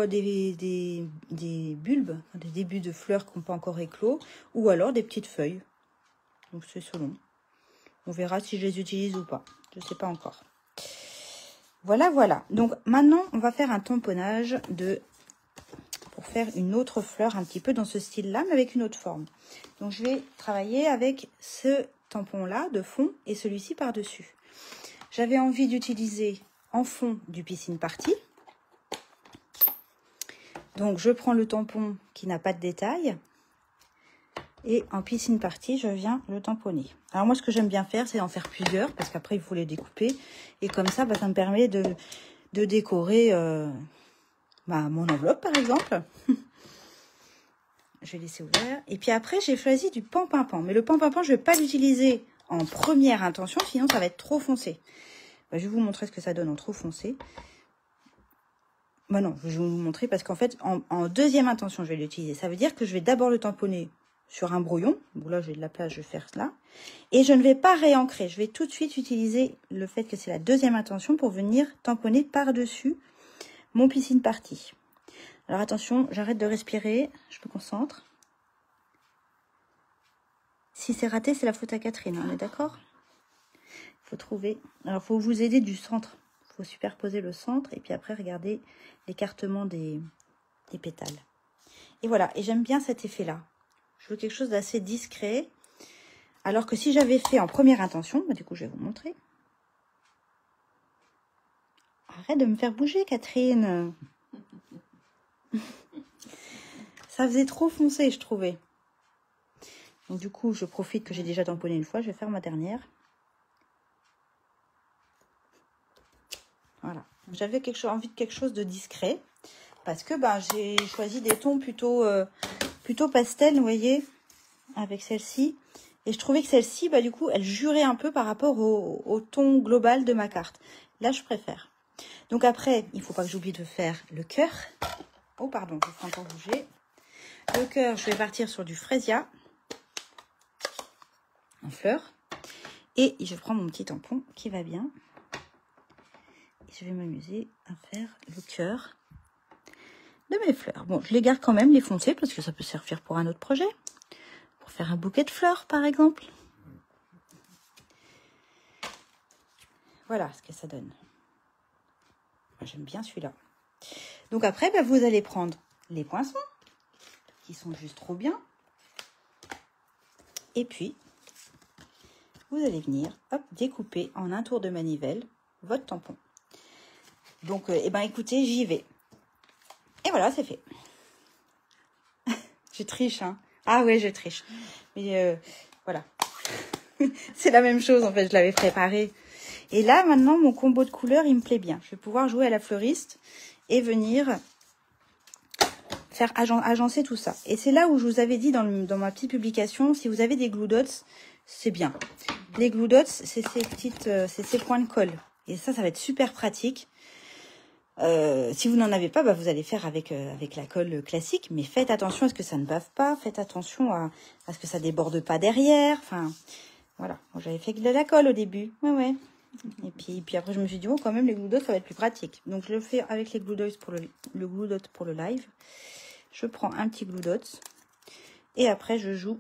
des bulbes, des débuts de fleurs qui n'ont pas encore éclos, ou alors des petites feuilles. Donc c'est selon. On verra si je les utilise ou pas. Je ne sais pas encore. Voilà, voilà. Donc maintenant, on va faire un tamponnage pour faire une autre fleur un petit peu dans ce style-là, mais avec une autre forme. Donc je vais travailler avec ce tampon-là de fond et celui-ci par-dessus. J'avais envie d'utiliser en fond du Piscine Party. Donc je prends le tampon qui n'a pas de détail. Et en Piscine Party, je viens le tamponner. Alors moi, ce que j'aime bien faire, c'est en faire plusieurs, parce qu'après, il faut les découper. Et comme ça, ça me permet de décorer mon enveloppe, par exemple. Je vais laisser ouvert. Et puis après, j'ai choisi du pan-pimpant. Mais le pan-pimpant, je ne vais pas l'utiliser en première intention, sinon ça va être trop foncé. Je vais vous montrer ce que ça donne en trop foncé. Non, je vais vous montrer parce qu'en fait, en deuxième intention, je vais l'utiliser. Ça veut dire que je vais d'abord le tamponner sur un brouillon. Bon, là, j'ai de la place, je vais faire cela. Et je ne vais pas réancrer. Je vais tout de suite utiliser le fait que c'est la deuxième intention pour venir tamponner par-dessus mon Piscine Party. Alors, attention, j'arrête de respirer. Je me concentre. Si c'est raté, c'est la faute à Catherine. On est d'accord? Il faut trouver. Alors, il faut vous aider du centre. Il faut superposer le centre. Et puis après, regardez l'écartement des pétales. Et voilà. Et j'aime bien cet effet-là. Je veux quelque chose d'assez discret. Alors que si j'avais fait en première intention, du coup, je vais vous montrer. Arrête de me faire bouger, Catherine. Ça faisait trop foncé, je trouvais. Donc, du coup, je profite que j'ai déjà tamponné une fois. Je vais faire ma dernière. Voilà. J'avais envie de quelque chose de discret. Parce que j'ai choisi des tons plutôt pastel, vous voyez, avec celle-ci. Et je trouvais que celle-ci, du coup, elle jurait un peu par rapport au ton global de ma carte. Là, je préfère. Donc après, il ne faut pas que j'oublie de faire le cœur. Oh, pardon, je fais encore bouger. Le cœur, je vais partir sur du frésia en fleurs. Et je prends mon petit tampon qui va bien. Et je vais m'amuser à faire le cœur de mes fleurs. Bon, je les garde quand même, les foncés, parce que ça peut servir pour un autre projet. Pour faire un bouquet de fleurs, par exemple. Voilà ce que ça donne. Moi, j'aime bien celui-là. Donc après, vous allez prendre les poinçons, qui sont juste trop bien. Et puis, vous allez venir, hop, découper en un tour de manivelle votre tampon. Donc, écoutez, j'y vais. Et voilà, c'est fait. Je triche, hein. Ah ouais, je triche. Mais voilà. C'est la même chose, en fait, je l'avais préparé. Et là, maintenant, mon combo de couleurs, il me plaît bien. Je vais pouvoir jouer à la fleuriste et venir faire agencer tout ça. Et c'est là où je vous avais dit dans ma petite publication, si vous avez des glue dots, c'est bien. Les glue dots, c'est ces points de colle. Et ça va être super pratique. Si vous n'en avez pas, vous allez faire avec la colle classique. Mais faites attention à ce que ça ne bave pas. Faites attention à ce que ça déborde pas derrière. Enfin, voilà. Moi, j'avais fait de la colle au début. Ouais. Et puis après, je me suis dit, quand même, les glue dots, ça va être plus pratique. Donc, je le fais avec les glue dots pour le glue dot pour le live. Je prends un petit glue dot. Et après, je joue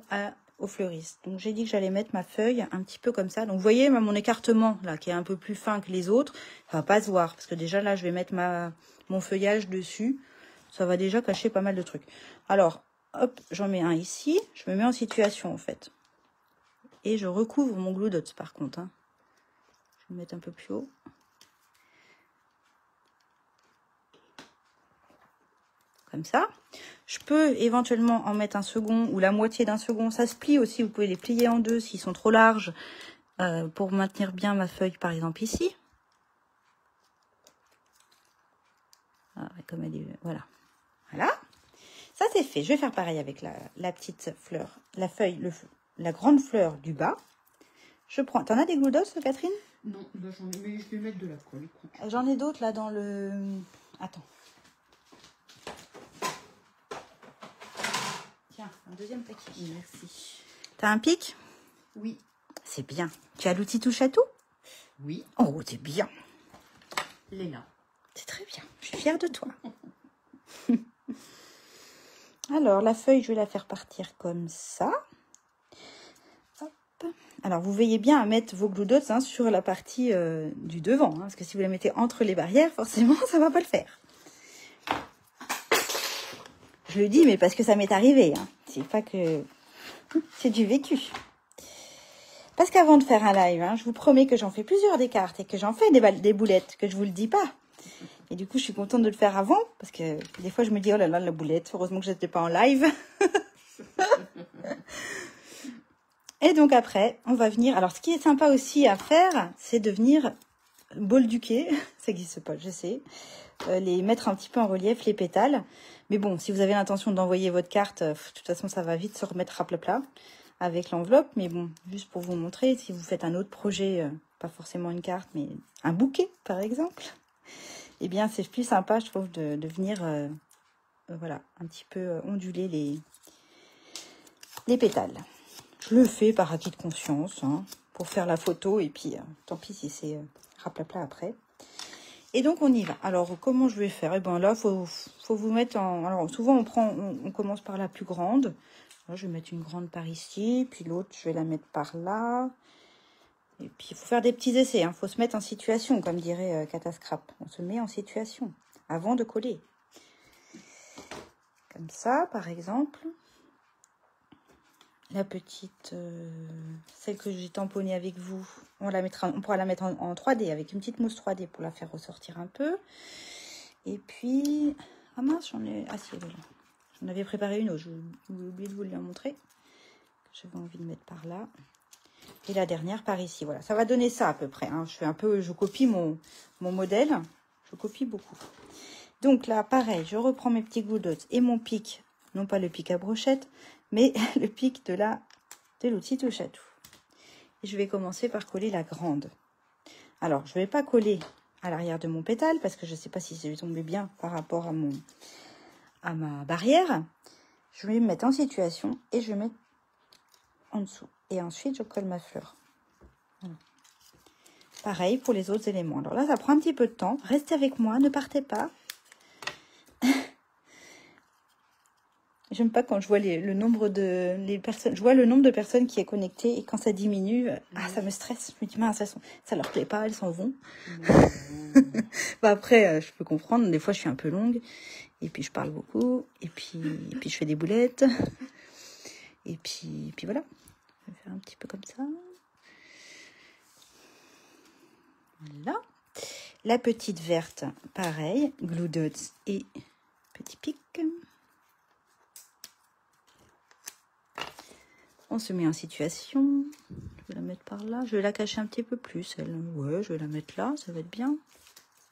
au fleuriste. Donc, j'ai dit que j'allais mettre ma feuille un petit peu comme ça. Donc, vous voyez, mon écartement, là, qui est un peu plus fin que les autres, ça va pas se voir. Parce que déjà, là, je vais mettre mon feuillage dessus. Ça va déjà cacher pas mal de trucs. Alors, hop, j'en mets un ici. Je me mets en situation, en fait. Et je recouvre mon glue dot, par contre, hein. Je vais mettre un peu plus haut. Comme ça. Je peux éventuellement en mettre un second ou la moitié d'un second. Ça se plie aussi. Vous pouvez les plier en deux s'ils sont trop larges pour maintenir bien ma feuille, par exemple, ici. Ah, comme elle est, voilà. Voilà. Ça, c'est fait. Je vais faire pareil avec la petite fleur, la feuille, la grande fleur du bas. Je prends. T'en as des glue dots, Catherine? Non, j'en ai, mais je vais mettre de la colle. J'en ai d'autres là dans le... Attends. Tiens, Un deuxième paquet. Merci. T'as un pic? Oui. C'est bien. Tu as l'outil touche à tout? Oui. Oh, c'est bien. Il est là. C'est très bien. Je suis fière de toi. Alors, la feuille, je vais la faire partir comme ça. Hop. Alors, vous veillez bien à mettre vos glue dots hein, sur la partie du devant. Hein, parce que si vous la mettez entre les barrières, forcément, ça ne va pas le faire. Je le dis, mais parce que ça m'est arrivé. Hein. C'est pas que... C'est du vécu. Parce qu'avant de faire un live, hein, je vous promets que j'en fais plusieurs des cartes et que j'en fais des boulettes, que je vous le dis pas. Et du coup, je suis contente de le faire avant, parce que des fois, je me dis, oh là là, la boulette, heureusement que je n'étais pas en live. Et donc après, on va venir... Alors, ce qui est sympa aussi à faire, c'est de venir bolduquer, ça n'existe pas, je sais, les mettre un petit peu en relief, les pétales. Mais bon, si vous avez l'intention d'envoyer votre carte, de toute façon, ça va vite se remettre à plat avec l'enveloppe. Mais bon, juste pour vous montrer, si vous faites un autre projet, pas forcément une carte, mais un bouquet, par exemple, eh bien, c'est plus sympa, je trouve, de venir, voilà, un petit peu onduler les pétales. Je le fais par acquis de conscience, hein, pour faire la photo, et puis, tant pis si c'est raplapla après. Et donc, on y va. Alors, comment je vais faire? Eh bien, là, faut vous mettre en... Alors, souvent, on commence par la plus grande. Là, je vais mettre une grande par ici, puis l'autre, je vais la mettre par là. Et puis, il faut faire des petits essais. Il faut se mettre en situation, comme dirait Catascrap. On se met en situation avant de coller. Comme ça, par exemple. La petite, celle que j'ai tamponnée avec vous, on pourra la mettre en 3D avec une petite mousse 3D pour la faire ressortir un peu. Et puis, ah mince, ah si, elle est là. J'en avais préparé une autre, j'ai oublié de vous la montrer. J'avais envie de mettre par là. Et la dernière par ici, voilà. Ça va donner ça à peu près. Hein. Je copie mon modèle. Je copie beaucoup. Donc là, pareil, je reprends mes petits glue dots et mon pic. Non pas le pic à brochette, mais le pic de l'outil touche à tout. Et je vais commencer par coller la grande. Alors, je ne vais pas coller à l'arrière de mon pétale, parce que je ne sais pas si ça va tomber bien par rapport à ma barrière. Je vais me mettre en situation et je vais mettre en dessous. Et ensuite, je colle ma fleur. Voilà. Pareil pour les autres éléments. Alors là, ça prend un petit peu de temps. Restez avec moi, ne partez pas. J'aime pas quand je vois le nombre de personnes. Je vois le nombre de personnes qui est connecté et quand ça diminue, ça me stresse. Je me dis mince, ça leur plaît pas, elles s'en vont. Bah après, je peux comprendre. Des fois, je suis un peu longue et puis je parle beaucoup et puis je fais des boulettes et puis voilà. Je vais faire un petit peu comme ça. Voilà. La petite verte, pareil, glue dots et petit pic. On se met en situation. Je vais la mettre par là. Je vais la cacher un petit peu plus. Ouais, je vais la mettre là. Ça va être bien.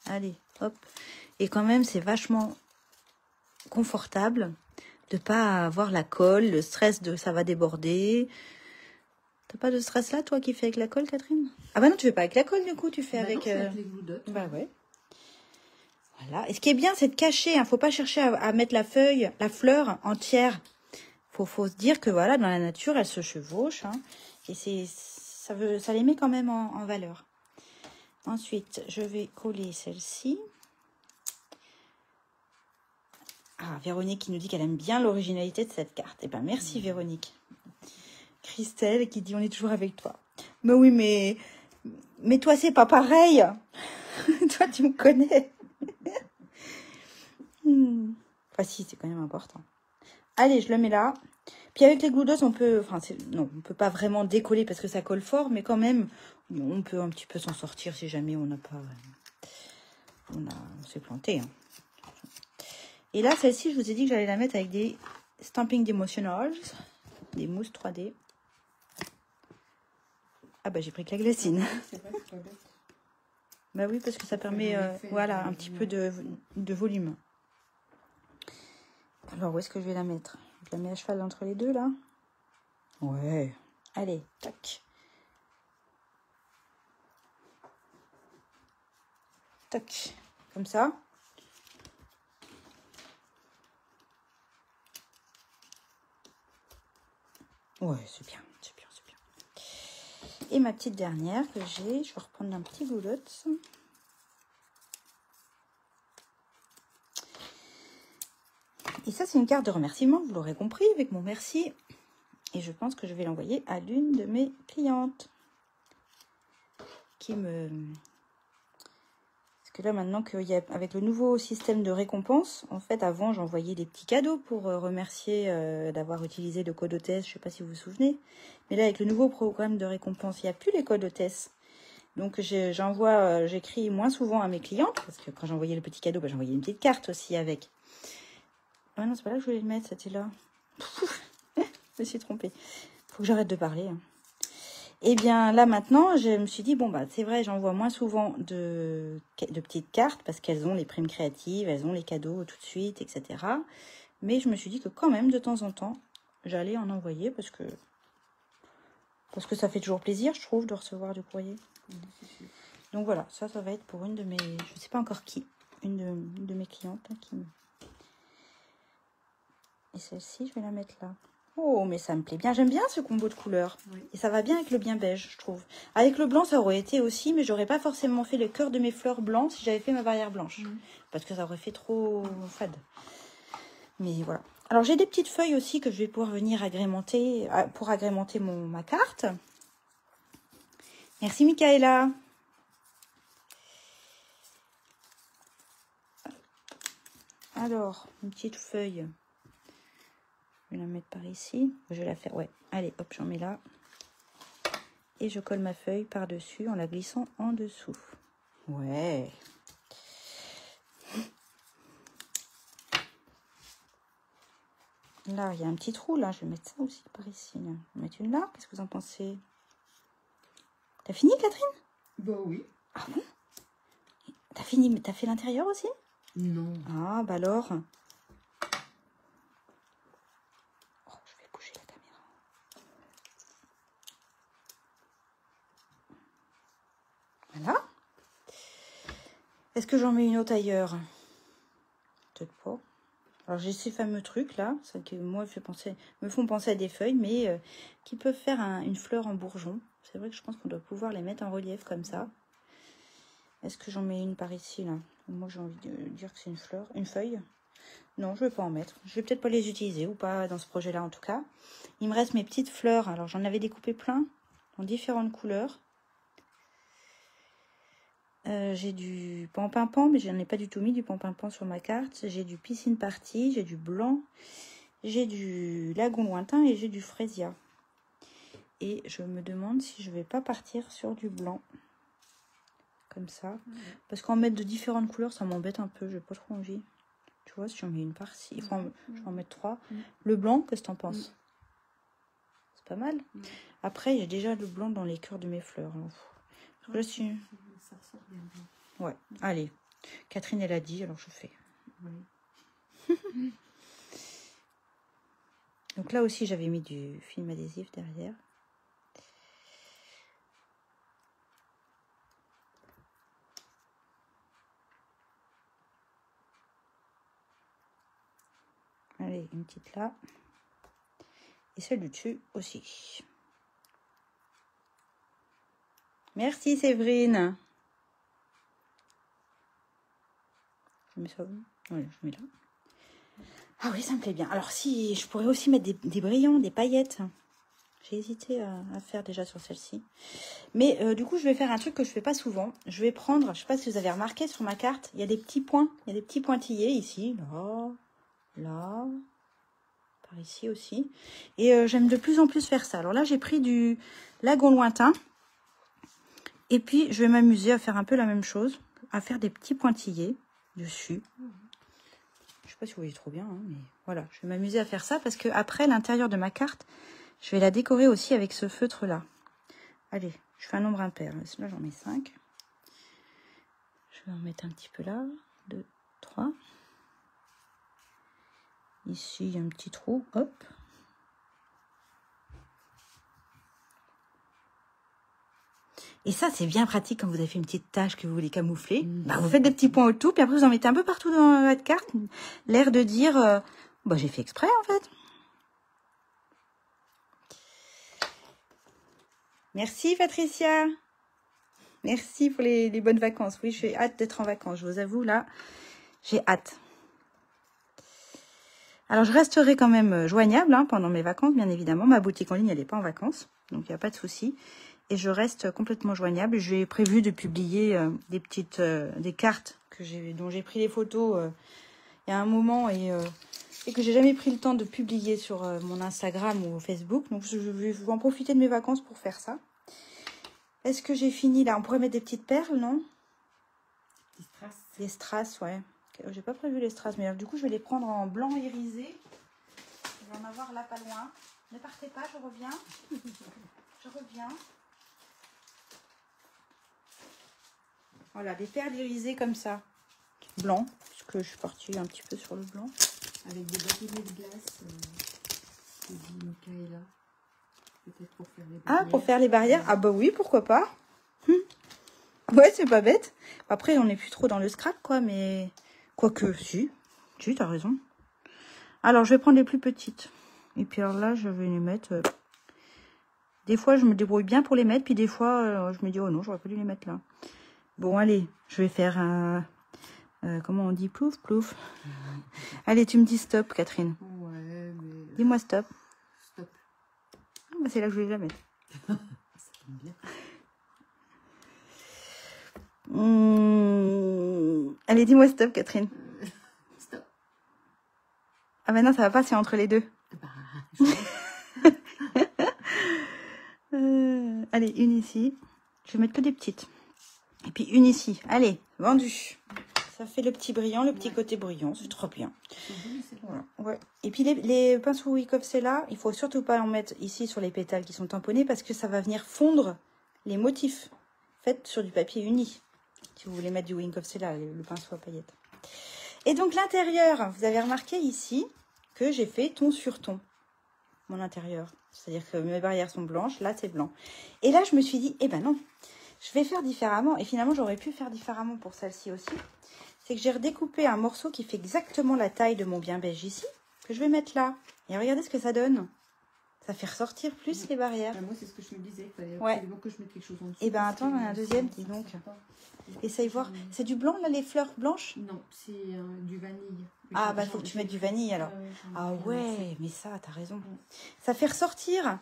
Allez, hop. Et quand même, c'est vachement confortable de pas avoir la colle, le stress de ça va déborder. T'as pas de stress là, toi, qui fais avec la colle, Catherine? Ah bah non, tu fais pas avec la colle, du coup, tu fais avec... Non, je fais avec les glue dots. Bah ouais. Voilà. Et ce qui est bien, c'est de cacher. Hein. Faut pas chercher à mettre la fleur entière. Faut se dire que voilà, dans la nature, elles se chevauchent. Hein, et ça les met quand même en valeur. Ensuite, je vais coller celle-ci. Ah, Véronique qui nous dit qu'elle aime bien l'originalité de cette carte. Eh ben, merci Véronique. Christelle qui dit on est toujours avec toi. Mais oui, mais toi, c'est pas pareil. Toi, tu me connais. Enfin, si, c'est quand même important. Allez, je le mets là. Puis avec les glue dots, on peut pas vraiment décoller parce que ça colle fort, mais quand même, on peut un petit peu s'en sortir si jamais on s'est planté. Hein. Et là, celle-ci, je vous ai dit que j'allais la mettre avec des Stamping Demotionals, des mousses 3D. Ah bah j'ai pris que la glacine. C'est vrai, c'est pas bête. Bah oui, parce que ça permet, voilà, un petit peu de volume. Alors, où est-ce que je vais la mettre? Je la mets à cheval entre les deux, là. Ouais. Allez, tac. Tac. Comme ça. Ouais, c'est bien, c'est bien, c'est bien. Et ma petite dernière que j'ai, je vais reprendre un petit boulotte. Et ça, c'est une carte de remerciement, vous l'aurez compris, avec mon merci. Et je pense que je vais l'envoyer à l'une de mes clientes. Parce que là, maintenant qu'avec le nouveau système de récompense, en fait, avant, j'envoyais des petits cadeaux pour remercier d'avoir utilisé le code hôtesse. Je ne sais pas si vous vous souvenez. Mais là, avec le nouveau programme de récompense, il n'y a plus les codes hôtesse. Donc, j'écris moins souvent à mes clientes. Parce que quand j'envoyais le petit cadeau, j'envoyais une petite carte aussi avec. Ah non, c'est pas là que je voulais le mettre, c'était là. Je me suis trompée. Faut que j'arrête de parler. Et bien là maintenant, je me suis dit, bon bah c'est vrai, j'envoie moins souvent de petites cartes parce qu'elles ont les primes créatives, elles ont les cadeaux tout de suite, etc. Mais je me suis dit que quand même, de temps en temps, j'allais en envoyer parce que ça fait toujours plaisir, je trouve, de recevoir du courrier. Donc voilà, ça va être pour une de mes, je ne sais pas encore qui, une de mes clientes hein, qui me... Et celle-ci, je vais la mettre là. Oh, mais ça me plaît bien. J'aime bien ce combo de couleurs. Oui. Et ça va bien avec le bien beige, je trouve. Avec le blanc, ça aurait été aussi, mais j'aurais pas forcément fait le cœur de mes fleurs blancs si j'avais fait ma barrière blanche. Parce que ça aurait fait trop fade. Mais voilà. Alors, j'ai des petites feuilles aussi que je vais pouvoir venir agrémenter pour agrémenter ma carte. Merci, Michaela. Alors, une petite feuille. Je vais la mettre par ici. Je vais la faire, ouais. Allez, hop, j'en mets là. Et je colle ma feuille par-dessus en la glissant en dessous. Ouais. Là, il y a un petit trou, là. Je vais mettre ça aussi par ici. Là. Je vais mettre une là. Qu'est-ce que vous en pensez? T'as fini, Catherine? Bah oui. Ah bon? T'as fini, mais t'as fait l'intérieur aussi? Non. Ah, bah alors... Voilà. Est-ce que j'en mets une autre ailleurs? Peut-être pas. Alors j'ai ces fameux trucs là, celles qui moi me font penser à des feuilles, mais qui peuvent faire une fleur en bourgeon. C'est vrai que je pense qu'on doit pouvoir les mettre en relief comme ça. Est-ce que j'en mets une par ici là? Moi j'ai envie de dire que c'est une fleur, une feuille. Non, je ne vais pas en mettre. Je vais peut-être pas les utiliser, ou pas dans ce projet-là en tout cas. Il me reste mes petites fleurs. Alors j'en avais découpé plein, en différentes couleurs. J'ai du pampimpan, mais je n'en ai pas du tout mis du pampimpan sur ma carte. J'ai du piscine party, j'ai du blanc, j'ai du lagon lointain et j'ai du frésia. Et je me demande si je vais pas partir sur du blanc. Comme ça. Parce qu'en mettre de différentes couleurs, ça m'embête un peu. J'ai pas trop envie. Tu vois, si j'en mets une par-ci, je vais en mettre 3. Le blanc, qu'est-ce que t'en penses? C'est pas mal. Après, il y a déjà le blanc dans les cœurs de mes fleurs. Je suis... Ça ressort bien blanc. Ouais, allez. Catherine, elle a dit, alors je fais. Oui. Donc là aussi, j'avais mis du film adhésif derrière. Allez, une petite là. Et celle du dessus aussi. Merci Séverine. Je mets ça où? Oui, je mets là. Ah oui, ça me plaît bien. Alors si, je pourrais aussi mettre des brillants, des paillettes. J'ai hésité à faire déjà sur celle-ci. Mais du coup, je vais faire un truc que je fais pas souvent. Je vais prendre, je sais pas si vous avez remarqué sur ma carte, il y a des petits points. Il y a des petits pointillés ici, là, là, par ici aussi. Et j'aime de plus en plus faire ça. Alors là, j'ai pris du lagon lointain. Et puis, je vais m'amuser à faire un peu la même chose, à faire des petits pointillés dessus. Je sais pas si vous voyez trop bien, hein, mais voilà, je vais m'amuser à faire ça parce que après l'intérieur de ma carte, je vais la décorer aussi avec ce feutre-là. Allez, je fais un nombre impair. Là, j'en mets 5. Je vais en mettre un petit peu là. 2, 3. Ici, il y a un petit trou. Hop. Et ça, c'est bien pratique quand vous avez fait une petite tache que vous voulez camoufler. Bah, vous faites des petits points autour, puis après, vous en mettez un peu partout dans votre carte. L'air de dire, bah, j'ai fait exprès, en fait. Merci Patricia. Merci pour les bonnes vacances. Oui, j'ai hâte d'être en vacances. Je vous avoue, là, j'ai hâte. Alors, je resterai quand même joignable hein, pendant mes vacances, bien évidemment. Ma boutique en ligne, elle n'est pas en vacances, donc il n'y a pas de souci. Et je reste complètement joignable. J'ai prévu de publier des cartes dont j'ai pris les photos il y a un moment et que j'ai jamais pris le temps de publier sur mon Instagram ou Facebook. Donc, je vais en profiter de mes vacances pour faire ça. Est-ce que j'ai fini là? On pourrait mettre des petites perles, non? Des strass. Les strass, ouais. J'ai pas prévu les strass, mais du coup, je vais les prendre en blanc irisé. Je vais en avoir là pas loin. Ne partez pas, je reviens. Je reviens. Voilà, des perles irisées comme ça. Blanc, parce que je suis partie un petit peu sur le blanc. Avec des bâtonnets de glace, dit Michaela. Peut-être pour faire les barrières. Ah, pour faire les barrières? Ah bah oui, pourquoi pas. Ouais, c'est pas bête. Après, on n'est plus trop dans le scrap, quoi, mais... Quoique, si. Si, t'as raison. Alors, je vais prendre les plus petites. Et puis alors là, je vais les mettre... Des fois, je me débrouille bien pour les mettre, puis des fois, je me dis, oh non, j'aurais pas dû les mettre là. Bon, allez, je vais faire un... comment on dit? Plouf, plouf. Allez, tu me dis stop, Catherine. Ouais, mais... Dis-moi stop. Stop. Ah, bah, c'est là que je vais la mettre. Ça tombe bien. Allez, dis-moi stop, Catherine. Stop. Ah bah non, ça va pas, c'est entre les deux. Bah, Allez, une ici. Je vais mettre que des petites. Et puis une ici. Allez, vendu. Ça fait le petit brillant, le petit côté brillant. C'est trop bien. Voilà. Ouais. Et puis les pinceaux Wyckoff, c'est là. Il faut surtout pas en mettre ici sur les pétales qui sont tamponnés parce que ça va venir fondre les motifs. Faites sur du papier uni. Si vous voulez mettre du Wyckoff, c'est là, le pinceau à paillettes. Et donc l'intérieur, vous avez remarqué ici que j'ai fait ton sur ton. Mon intérieur. C'est-à-dire que mes barrières sont blanches, là c'est blanc. Et là je me suis dit, eh ben non, je vais faire différemment. Et finalement j'aurais pu faire différemment pour celle-ci aussi. C'est que j'ai redécoupé un morceau qui fait exactement la taille de mon bien beige ici, que je vais mettre là. Et regardez ce que ça donne. Ça fait ressortir plus les barrières. moi, c'est ce que je me disais. Il fallait Ouais. absolument que je mette quelque chose en dessous. Et ben attends, il y en a un deuxième, dis donc. Essaye voir. C'est du blanc là, les fleurs blanches? Non, c'est du vanille. Ah bah il faut que tu mettes du vanille alors. Ah ouais, mais ça, t'as raison. Ça fait ressortir.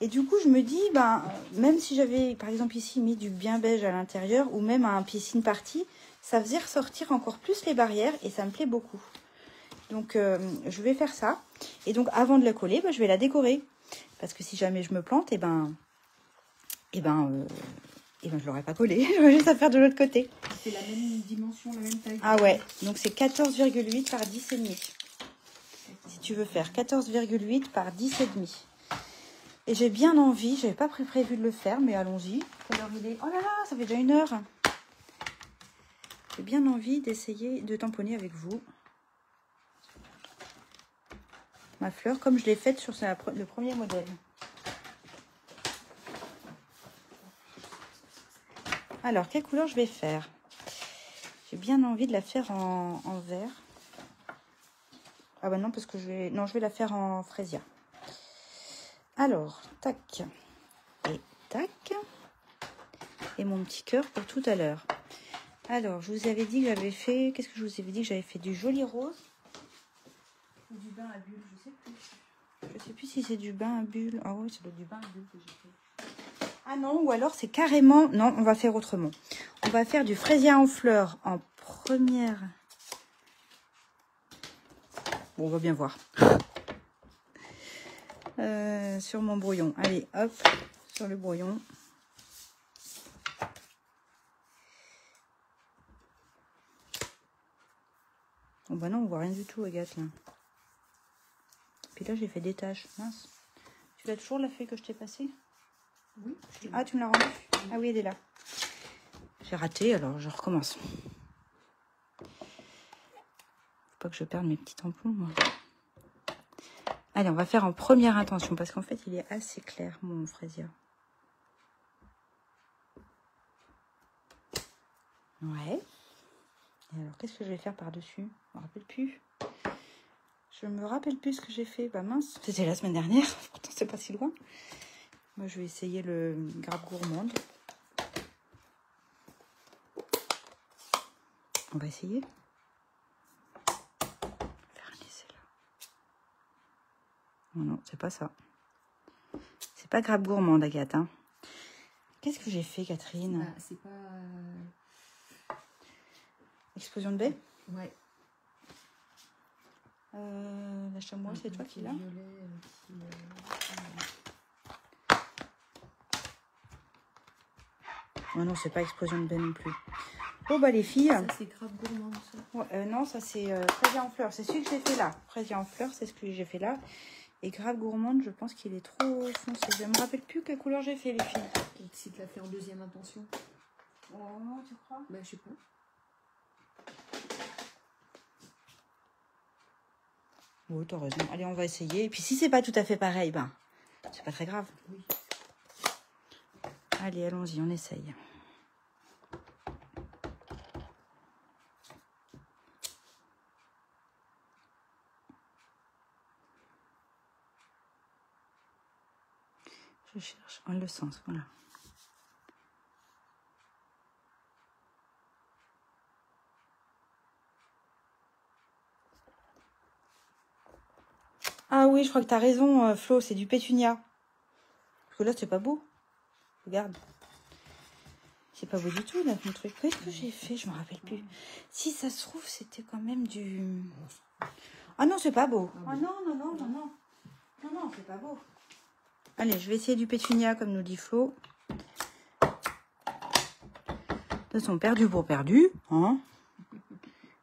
Et du coup, je me dis, ben, même si j'avais, par exemple, ici, mis du bien beige à l'intérieur, ou même un piscine party, ça faisait ressortir encore plus les barrières, et ça me plaît beaucoup. Donc, je vais faire ça. Et donc, avant de la coller, ben, je vais la décorer. Parce que si jamais je me plante, je ne l'aurais pas collée. J'aurais juste à faire de l'autre côté. C'est la même dimension, la même taille. Ah ouais, donc c'est 14,8 par 10,5. Si tu veux faire 14,8 par 10,5. Et j'ai bien envie, j'avais pas prévu de le faire, mais allons-y. Quelle heure il est? Oh là là, ça fait déjà 1 heure. J'ai bien envie d'essayer de tamponner avec vous ma fleur comme je l'ai faite sur le premier modèle. Alors, quelle couleur je vais faire? J'ai bien envie de la faire en vert. Ah bah non, parce que je vais la faire en frésia. Alors, tac et tac. Et mon petit cœur pour tout à l'heure. Alors, je vous avais dit que j'avais fait... Qu'est-ce que je vous avais dit? Que j'avais fait du joli rose. Ou du bain à bulles, je sais plus. Je sais plus si c'est du bain à bulles. Ah oui, c'est du bain à bulles que j'ai fait. Ah non, ou alors c'est carrément... Non, on va faire autrement. On va faire du fraisier en fleurs en première... Bon, on va bien voir. Sur mon brouillon. Allez, hop, sur le brouillon. Oh bah non, on voit rien du tout, Agathe, là. Puis là, j'ai fait des taches. Mince. Tu l'as toujours la feuille que je t'ai passée? Oui. Ah, tu me l'as rendue? Ah oui, elle est là. J'ai raté, alors je recommence. Faut pas que je perde mes petits tampons, moi. Allez, on va faire en première intention, parce qu'en fait, il est assez clair, mon fraisier. Ouais. Et alors, qu'est-ce que je vais faire par-dessus? Je me rappelle plus. Je me rappelle plus ce que j'ai fait. Bah mince, c'était la semaine dernière. Pourtant, c'est pas si loin. Moi, je vais essayer le grappe gourmande. On va essayer. Faire un essai là. Non, non, c'est pas ça. C'est pas grappe gourmande, Agathe. Hein. Qu'est-ce que j'ai fait, Catherine? C'est pas... Explosion de baie? Ouais. La chamois, c'est toi qui l'as? Oh non, c'est pas explosion de baie non plus. Oh bah les filles. Ça c'est grappe gourmande ça. Ouais, non, ça c'est fraisier en fleurs. C'est celui que j'ai fait là. Fraisier en fleurs, c'est ce que j'ai fait là. Et grappe gourmande, je pense qu'il est trop foncé. Je me rappelle plus quelle couleur j'ai fait les filles. Et si tu l'as fait en deuxième intention? Oh, tu crois? Bah je sais pas. Oui, t'as raison. Allez, on va essayer. Et puis si c'est pas tout à fait pareil, ben, c'est pas très grave. Oui. Allez, allons-y, on essaye. Je cherche le sens, voilà. Ah oui, je crois que t'as raison, Flo, c'est du pétunia. Parce que là, c'est pas beau. Regarde. C'est pas beau du tout, là, mon truc. Qu'est-ce que j'ai fait? Je me rappelle plus. Si ça se trouve, c'était quand même du... Ah non, c'est pas beau. Ah non, non, non, non, non. Non, non, c'est pas beau. Allez, je vais essayer du pétunia, comme nous dit Flo. De toute façon, perdu pour perdu. Hein,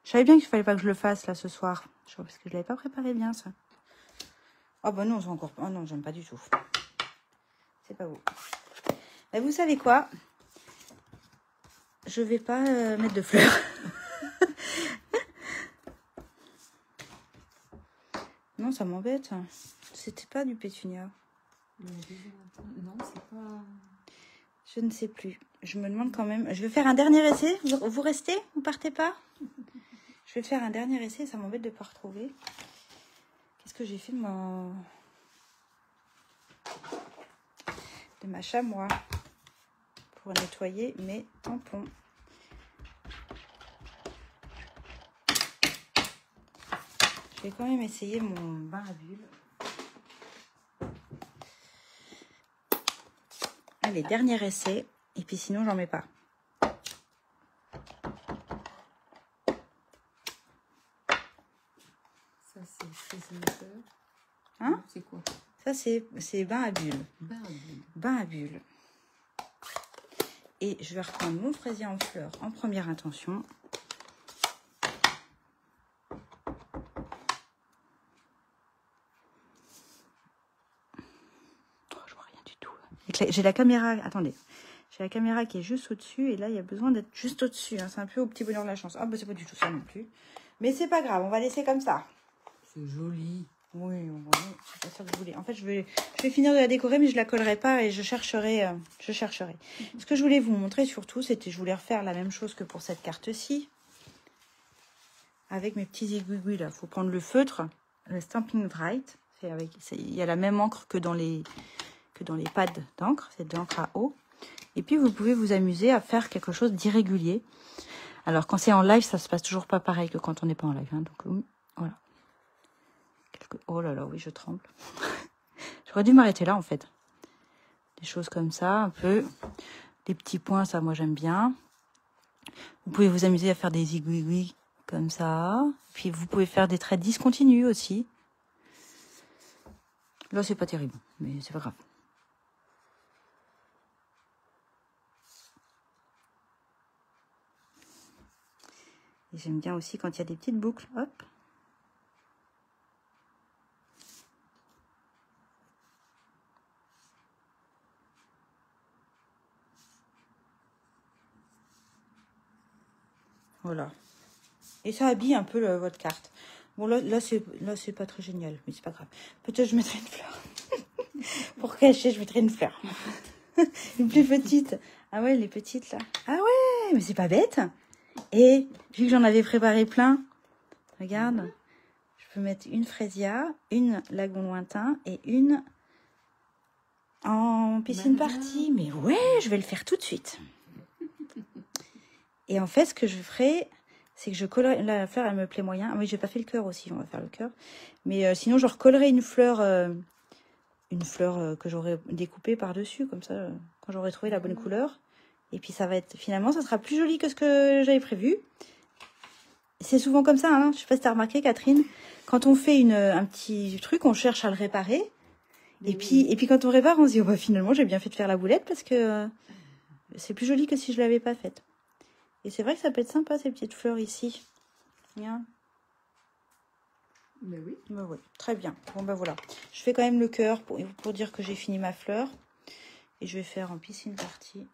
je savais bien qu'il fallait pas que je le fasse, là, ce soir. Parce que je l'avais pas préparé bien, ça. Oh, bah non, c'est encore... Oh non, j'aime pas du tout. C'est pas beau. Bah, vous savez quoi? Je vais pas mettre de fleurs. Non, ça m'embête. C'était pas du pétunia. Non, c'est pas... Je ne sais plus. Je me demande quand même. Je vais faire un dernier essai. Vous restez? Vous partez pas? Je vais faire un dernier essai. Ça m'embête de ne pas retrouver. Qu'est-ce que j'ai fait de ma chamois pour nettoyer mes tampons? Je vais quand même essayer mon bain à bulles. Allez, dernier essai. Et puis sinon, j'en mets pas. Ça, c'est fraiser. Hein? C'est quoi? Ça, c'est bain à bulles. Bain à bulles. Bain à bulles. Et je vais reprendre mon fraisier en fleurs en première intention. J'ai la caméra, attendez, j'ai la caméra qui est juste au-dessus et là il y a besoin d'être juste au-dessus, hein. C'est un peu au petit bonheur de la chance. Ah bah c'est pas du tout ça non plus. Mais c'est pas grave, on va laisser comme ça. C'est joli. Oui, c'est pas ça que je voulais. En fait je vais finir de la décorer mais je la collerai pas et je chercherai. Ce que je voulais vous montrer surtout, c'était je voulais refaire la même chose que pour cette carte-ci. Avec mes petits aiguilles là. Il faut prendre le feutre, le Stampin' Write. Il y a la même encre que dans les pads d'encre, c'est de l'encre à eau. Et puis, vous pouvez vous amuser à faire quelque chose d'irrégulier. Alors, quand c'est en live, ça se passe toujours pas pareil que quand on n'est pas en live. Hein. Donc, voilà. Oh là là, oui, je tremble. J'aurais dû m'arrêter là, en fait. Des choses comme ça, un peu. Des petits points, ça, moi, j'aime bien. Vous pouvez vous amuser à faire des aiguilles comme ça. Puis, vous pouvez faire des traits discontinus aussi. Là, c'est pas terrible, mais c'est pas grave. Et j'aime bien aussi quand il y a des petites boucles. Hop. Voilà. Et ça habille un peu votre carte. Bon, là c'est pas très génial, mais c'est pas grave. Peut-être je mettrai une fleur. Pour cacher, je mettrai une fleur. Une plus petite. Ah ouais, les petites là. Ah ouais, mais c'est pas bête. Et vu que j'en avais préparé plein, regarde, je peux mettre une fraisia, une lagon lointain et une en piscine party. Mais ouais, je vais le faire tout de suite. Et en fait, ce que je ferai, c'est que je collerai... Là, la fleur, elle me plaît moyen. Ah oui, j'ai pas fait le cœur aussi, on va faire le cœur. Mais sinon, je recollerai une fleur que j'aurai découpée par-dessus, comme ça, quand j'aurai trouvé la bonne couleur. Et puis, ça va être... Finalement, ça sera plus joli que ce que j'avais prévu. C'est souvent comme ça, hein. Je sais pas si t'as remarqué, Catherine. Quand on fait un petit truc, on cherche à le réparer. Et puis quand on répare, on se dit, oh, bah, finalement, j'ai bien fait de faire la boulette parce que c'est plus joli que si je l'avais pas faite. Et c'est vrai que ça peut être sympa, ces petites fleurs ici. Bien. Mais oui. Bah oui, très bien. Bon, bah voilà. Je fais quand même le cœur pour dire que j'ai fini ma fleur. Et je vais faire en piscine party.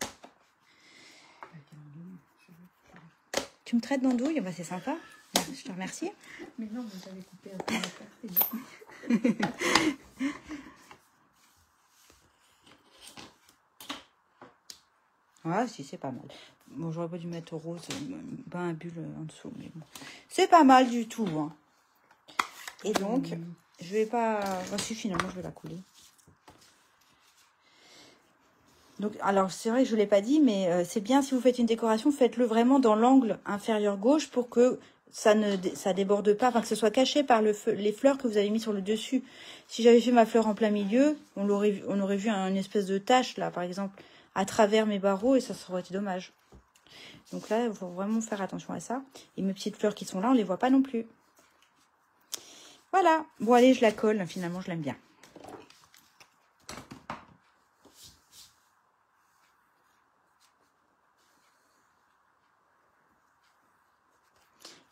Tu me traites d'andouille? Bah, c'est sympa. Je te remercie. Mais non, vous avez coupé un peu la carte. Ah, si, c'est pas mal. Bon, j'aurais pas dû mettre au rose, pas un bulle en dessous, mais bon. C'est pas mal du tout, hein. Et donc, je vais pas... Bah, si, finalement, je vais la couler. Donc, alors, c'est vrai que je ne l'ai pas dit, mais c'est bien si vous faites une décoration, faites-le vraiment dans l'angle inférieur gauche pour que ça déborde pas, enfin que ce soit caché par les fleurs que vous avez mis sur le dessus. Si j'avais fait ma fleur en plein milieu, on aurait vu une espèce de tache, là, par exemple, à travers mes barreaux, et ça aurait été dommage. Donc là, il faut vraiment faire attention à ça. Et mes petites fleurs qui sont là, on ne les voit pas non plus. Voilà. Bon, allez, je la colle. Finalement, je l'aime bien.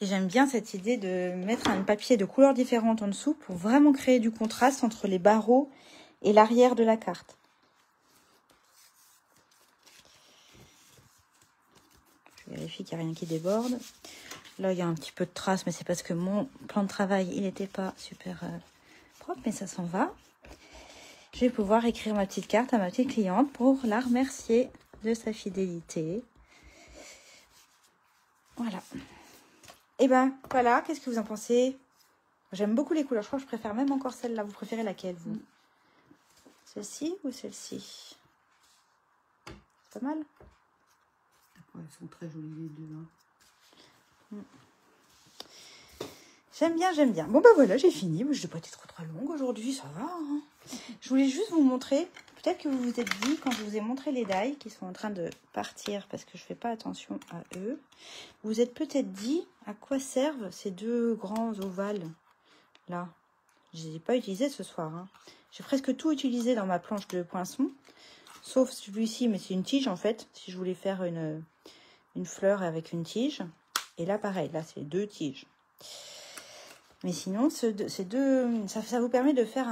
Et j'aime bien cette idée de mettre un papier de couleurs différentes en dessous pour vraiment créer du contraste entre les barreaux et l'arrière de la carte. Je vérifie qu'il n'y a rien qui déborde. Là, il y a un petit peu de traces, mais c'est parce que mon plan de travail, il n'était pas super propre, mais ça s'en va. Je vais pouvoir écrire ma petite carte à ma petite cliente pour la remercier de sa fidélité. Voilà. Et ben voilà, qu'est-ce que vous en pensez? J'aime beaucoup les couleurs, je crois que je préfère même encore celle-là. Vous préférez laquelle, vous? Celle-ci ou celle-ci? C'est pas mal? Ouais, elles sont très jolies les deux. Hein. J'aime bien, j'aime bien. Bon, bah voilà, j'ai fini. Je n'ai pas été trop longue aujourd'hui, ça va. Hein. Je voulais juste vous montrer, peut-être que vous vous êtes dit, quand je vous ai montré les die qui sont en train de partir, parce que je ne fais pas attention à eux, vous vous êtes peut-être dit à quoi servent ces deux grands ovales, là. Je ne les ai pas utilisés ce soir. Hein. J'ai presque tout utilisé dans ma planche de poinçon, sauf celui-ci, mais c'est une tige, en fait, si je voulais faire une fleur avec une tige. Et là, pareil, là, c'est deux tiges. Mais sinon, ça vous permet de faire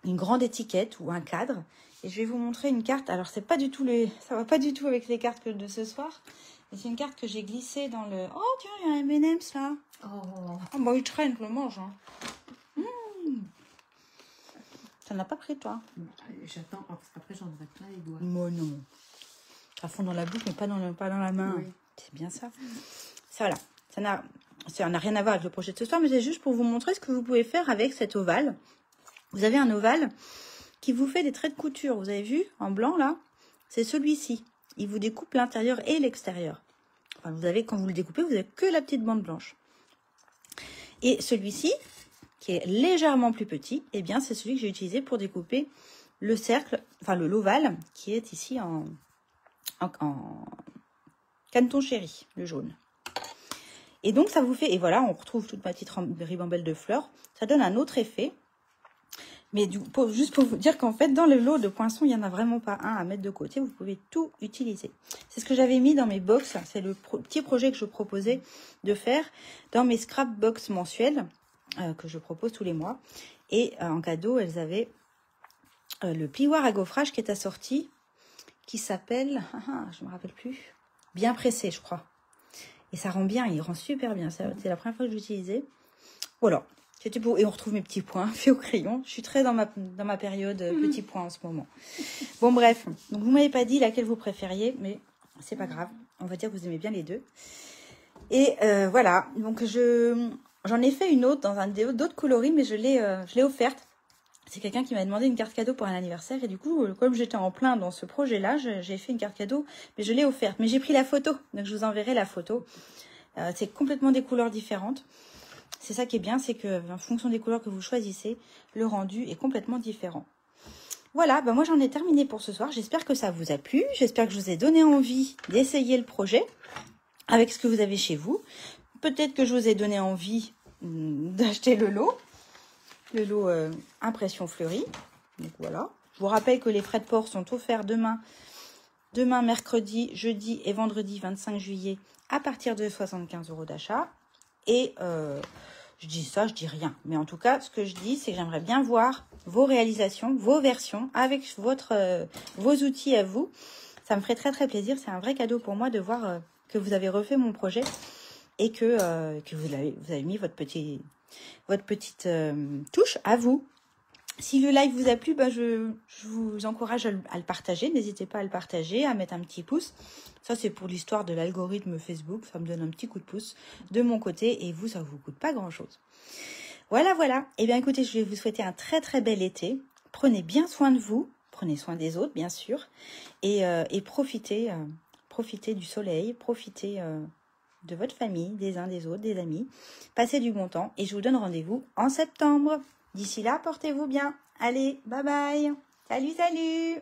une grande étiquette ou un cadre. Et je vais vous montrer une carte. Alors, ça va pas du tout avec les cartes de ce soir. Mais c'est une carte que j'ai glissée dans le... Oh, tiens, il y a un M&M's là. Oh, bah, il traîne, je le mange. Hein. Ça n'a pas pris, toi? J'attends, parce qu'après, j'en aurai plein les doigts. Moi, non. Ça fond dans la bouche, mais pas dans la main. Oui. C'est bien ça. Ça, voilà. Ça n'a rien à voir avec le projet de ce soir, mais c'est juste pour vous montrer ce que vous pouvez faire avec cet ovale. Vous avez un ovale qui vous fait des traits de couture. Vous avez vu, en blanc, là, c'est celui-ci. Il vous découpe l'intérieur et l'extérieur. Enfin, quand vous le découpez, vous n'avez que la petite bande blanche. Et celui-ci, qui est légèrement plus petit, eh bien, c'est celui que j'ai utilisé pour découper le cercle, enfin, l'ovale, qui est ici en caneton chéri, le jaune. Et donc, ça vous fait... Et voilà, on retrouve toute ma petite ribambelle de fleurs. Ça donne un autre effet. Mais juste pour vous dire qu'en fait, dans le lot de poinçons, il n'y en a vraiment pas un à mettre de côté. Vous pouvez tout utiliser. C'est ce que j'avais mis dans mes box. C'est le petit projet que je proposais de faire dans mes scrapbox mensuels que je propose tous les mois. Et en cadeau, elles avaient le plioir à gaufrage qui est assorti, qui s'appelle... je ne me rappelle plus. Bien pressé, je crois. Et ça rend bien, il rend super bien. C'est la première fois que j'utilisais. Voilà. C'était pour... Et on retrouve mes petits points faits au crayon. Je suis très dans ma période petits points en ce moment. Bon, bref. Donc, vous ne m'avez pas dit laquelle vous préfériez, mais c'est pas grave. On va dire que vous aimez bien les deux. Et voilà. Donc, j'en ai fait une autre dans un d'autres coloris, mais je l'ai offerte. C'est quelqu'un qui m'a demandé une carte cadeau pour un anniversaire. Et du coup, comme j'étais en plein dans ce projet-là, j'ai fait une carte cadeau. Mais je l'ai offerte. Mais j'ai pris la photo. Donc, je vous enverrai la photo. C'est complètement des couleurs différentes. C'est ça qui est bien, c'est que en fonction des couleurs que vous choisissez, le rendu est complètement différent. Voilà, ben moi j'en ai terminé pour ce soir. J'espère que ça vous a plu. J'espère que je vous ai donné envie d'essayer le projet avec ce que vous avez chez vous. Peut-être que je vous ai donné envie d'acheter le lot impression fleurie. Donc voilà. Je vous rappelle que les frais de port sont offerts demain, mercredi, jeudi et vendredi 25 juillet à partir de 75 € d'achat. Et je dis ça, je dis rien. Mais en tout cas, ce que je dis, c'est que j'aimerais bien voir vos réalisations, vos versions avec vos outils à vous. Ça me ferait très très plaisir. C'est un vrai cadeau pour moi de voir que vous avez refait mon projet et que vous avez mis votre petite touche à vous. Si le live vous a plu, ben je vous encourage à le partager. N'hésitez pas à le partager, à mettre un petit pouce. Ça, c'est pour l'histoire de l'algorithme Facebook. Ça me donne un petit coup de pouce de mon côté. Et vous, ça ne vous coûte pas grand-chose. Voilà, voilà. Eh bien, écoutez, je vais vous souhaiter un très, très bel été. Prenez bien soin de vous. Prenez soin des autres, bien sûr. Et profitez du soleil. Profitez de votre famille, des uns, des autres, des amis. Passez du bon temps. Et je vous donne rendez-vous en septembre. D'ici là, portez-vous bien. Allez, bye bye. Salut, salut.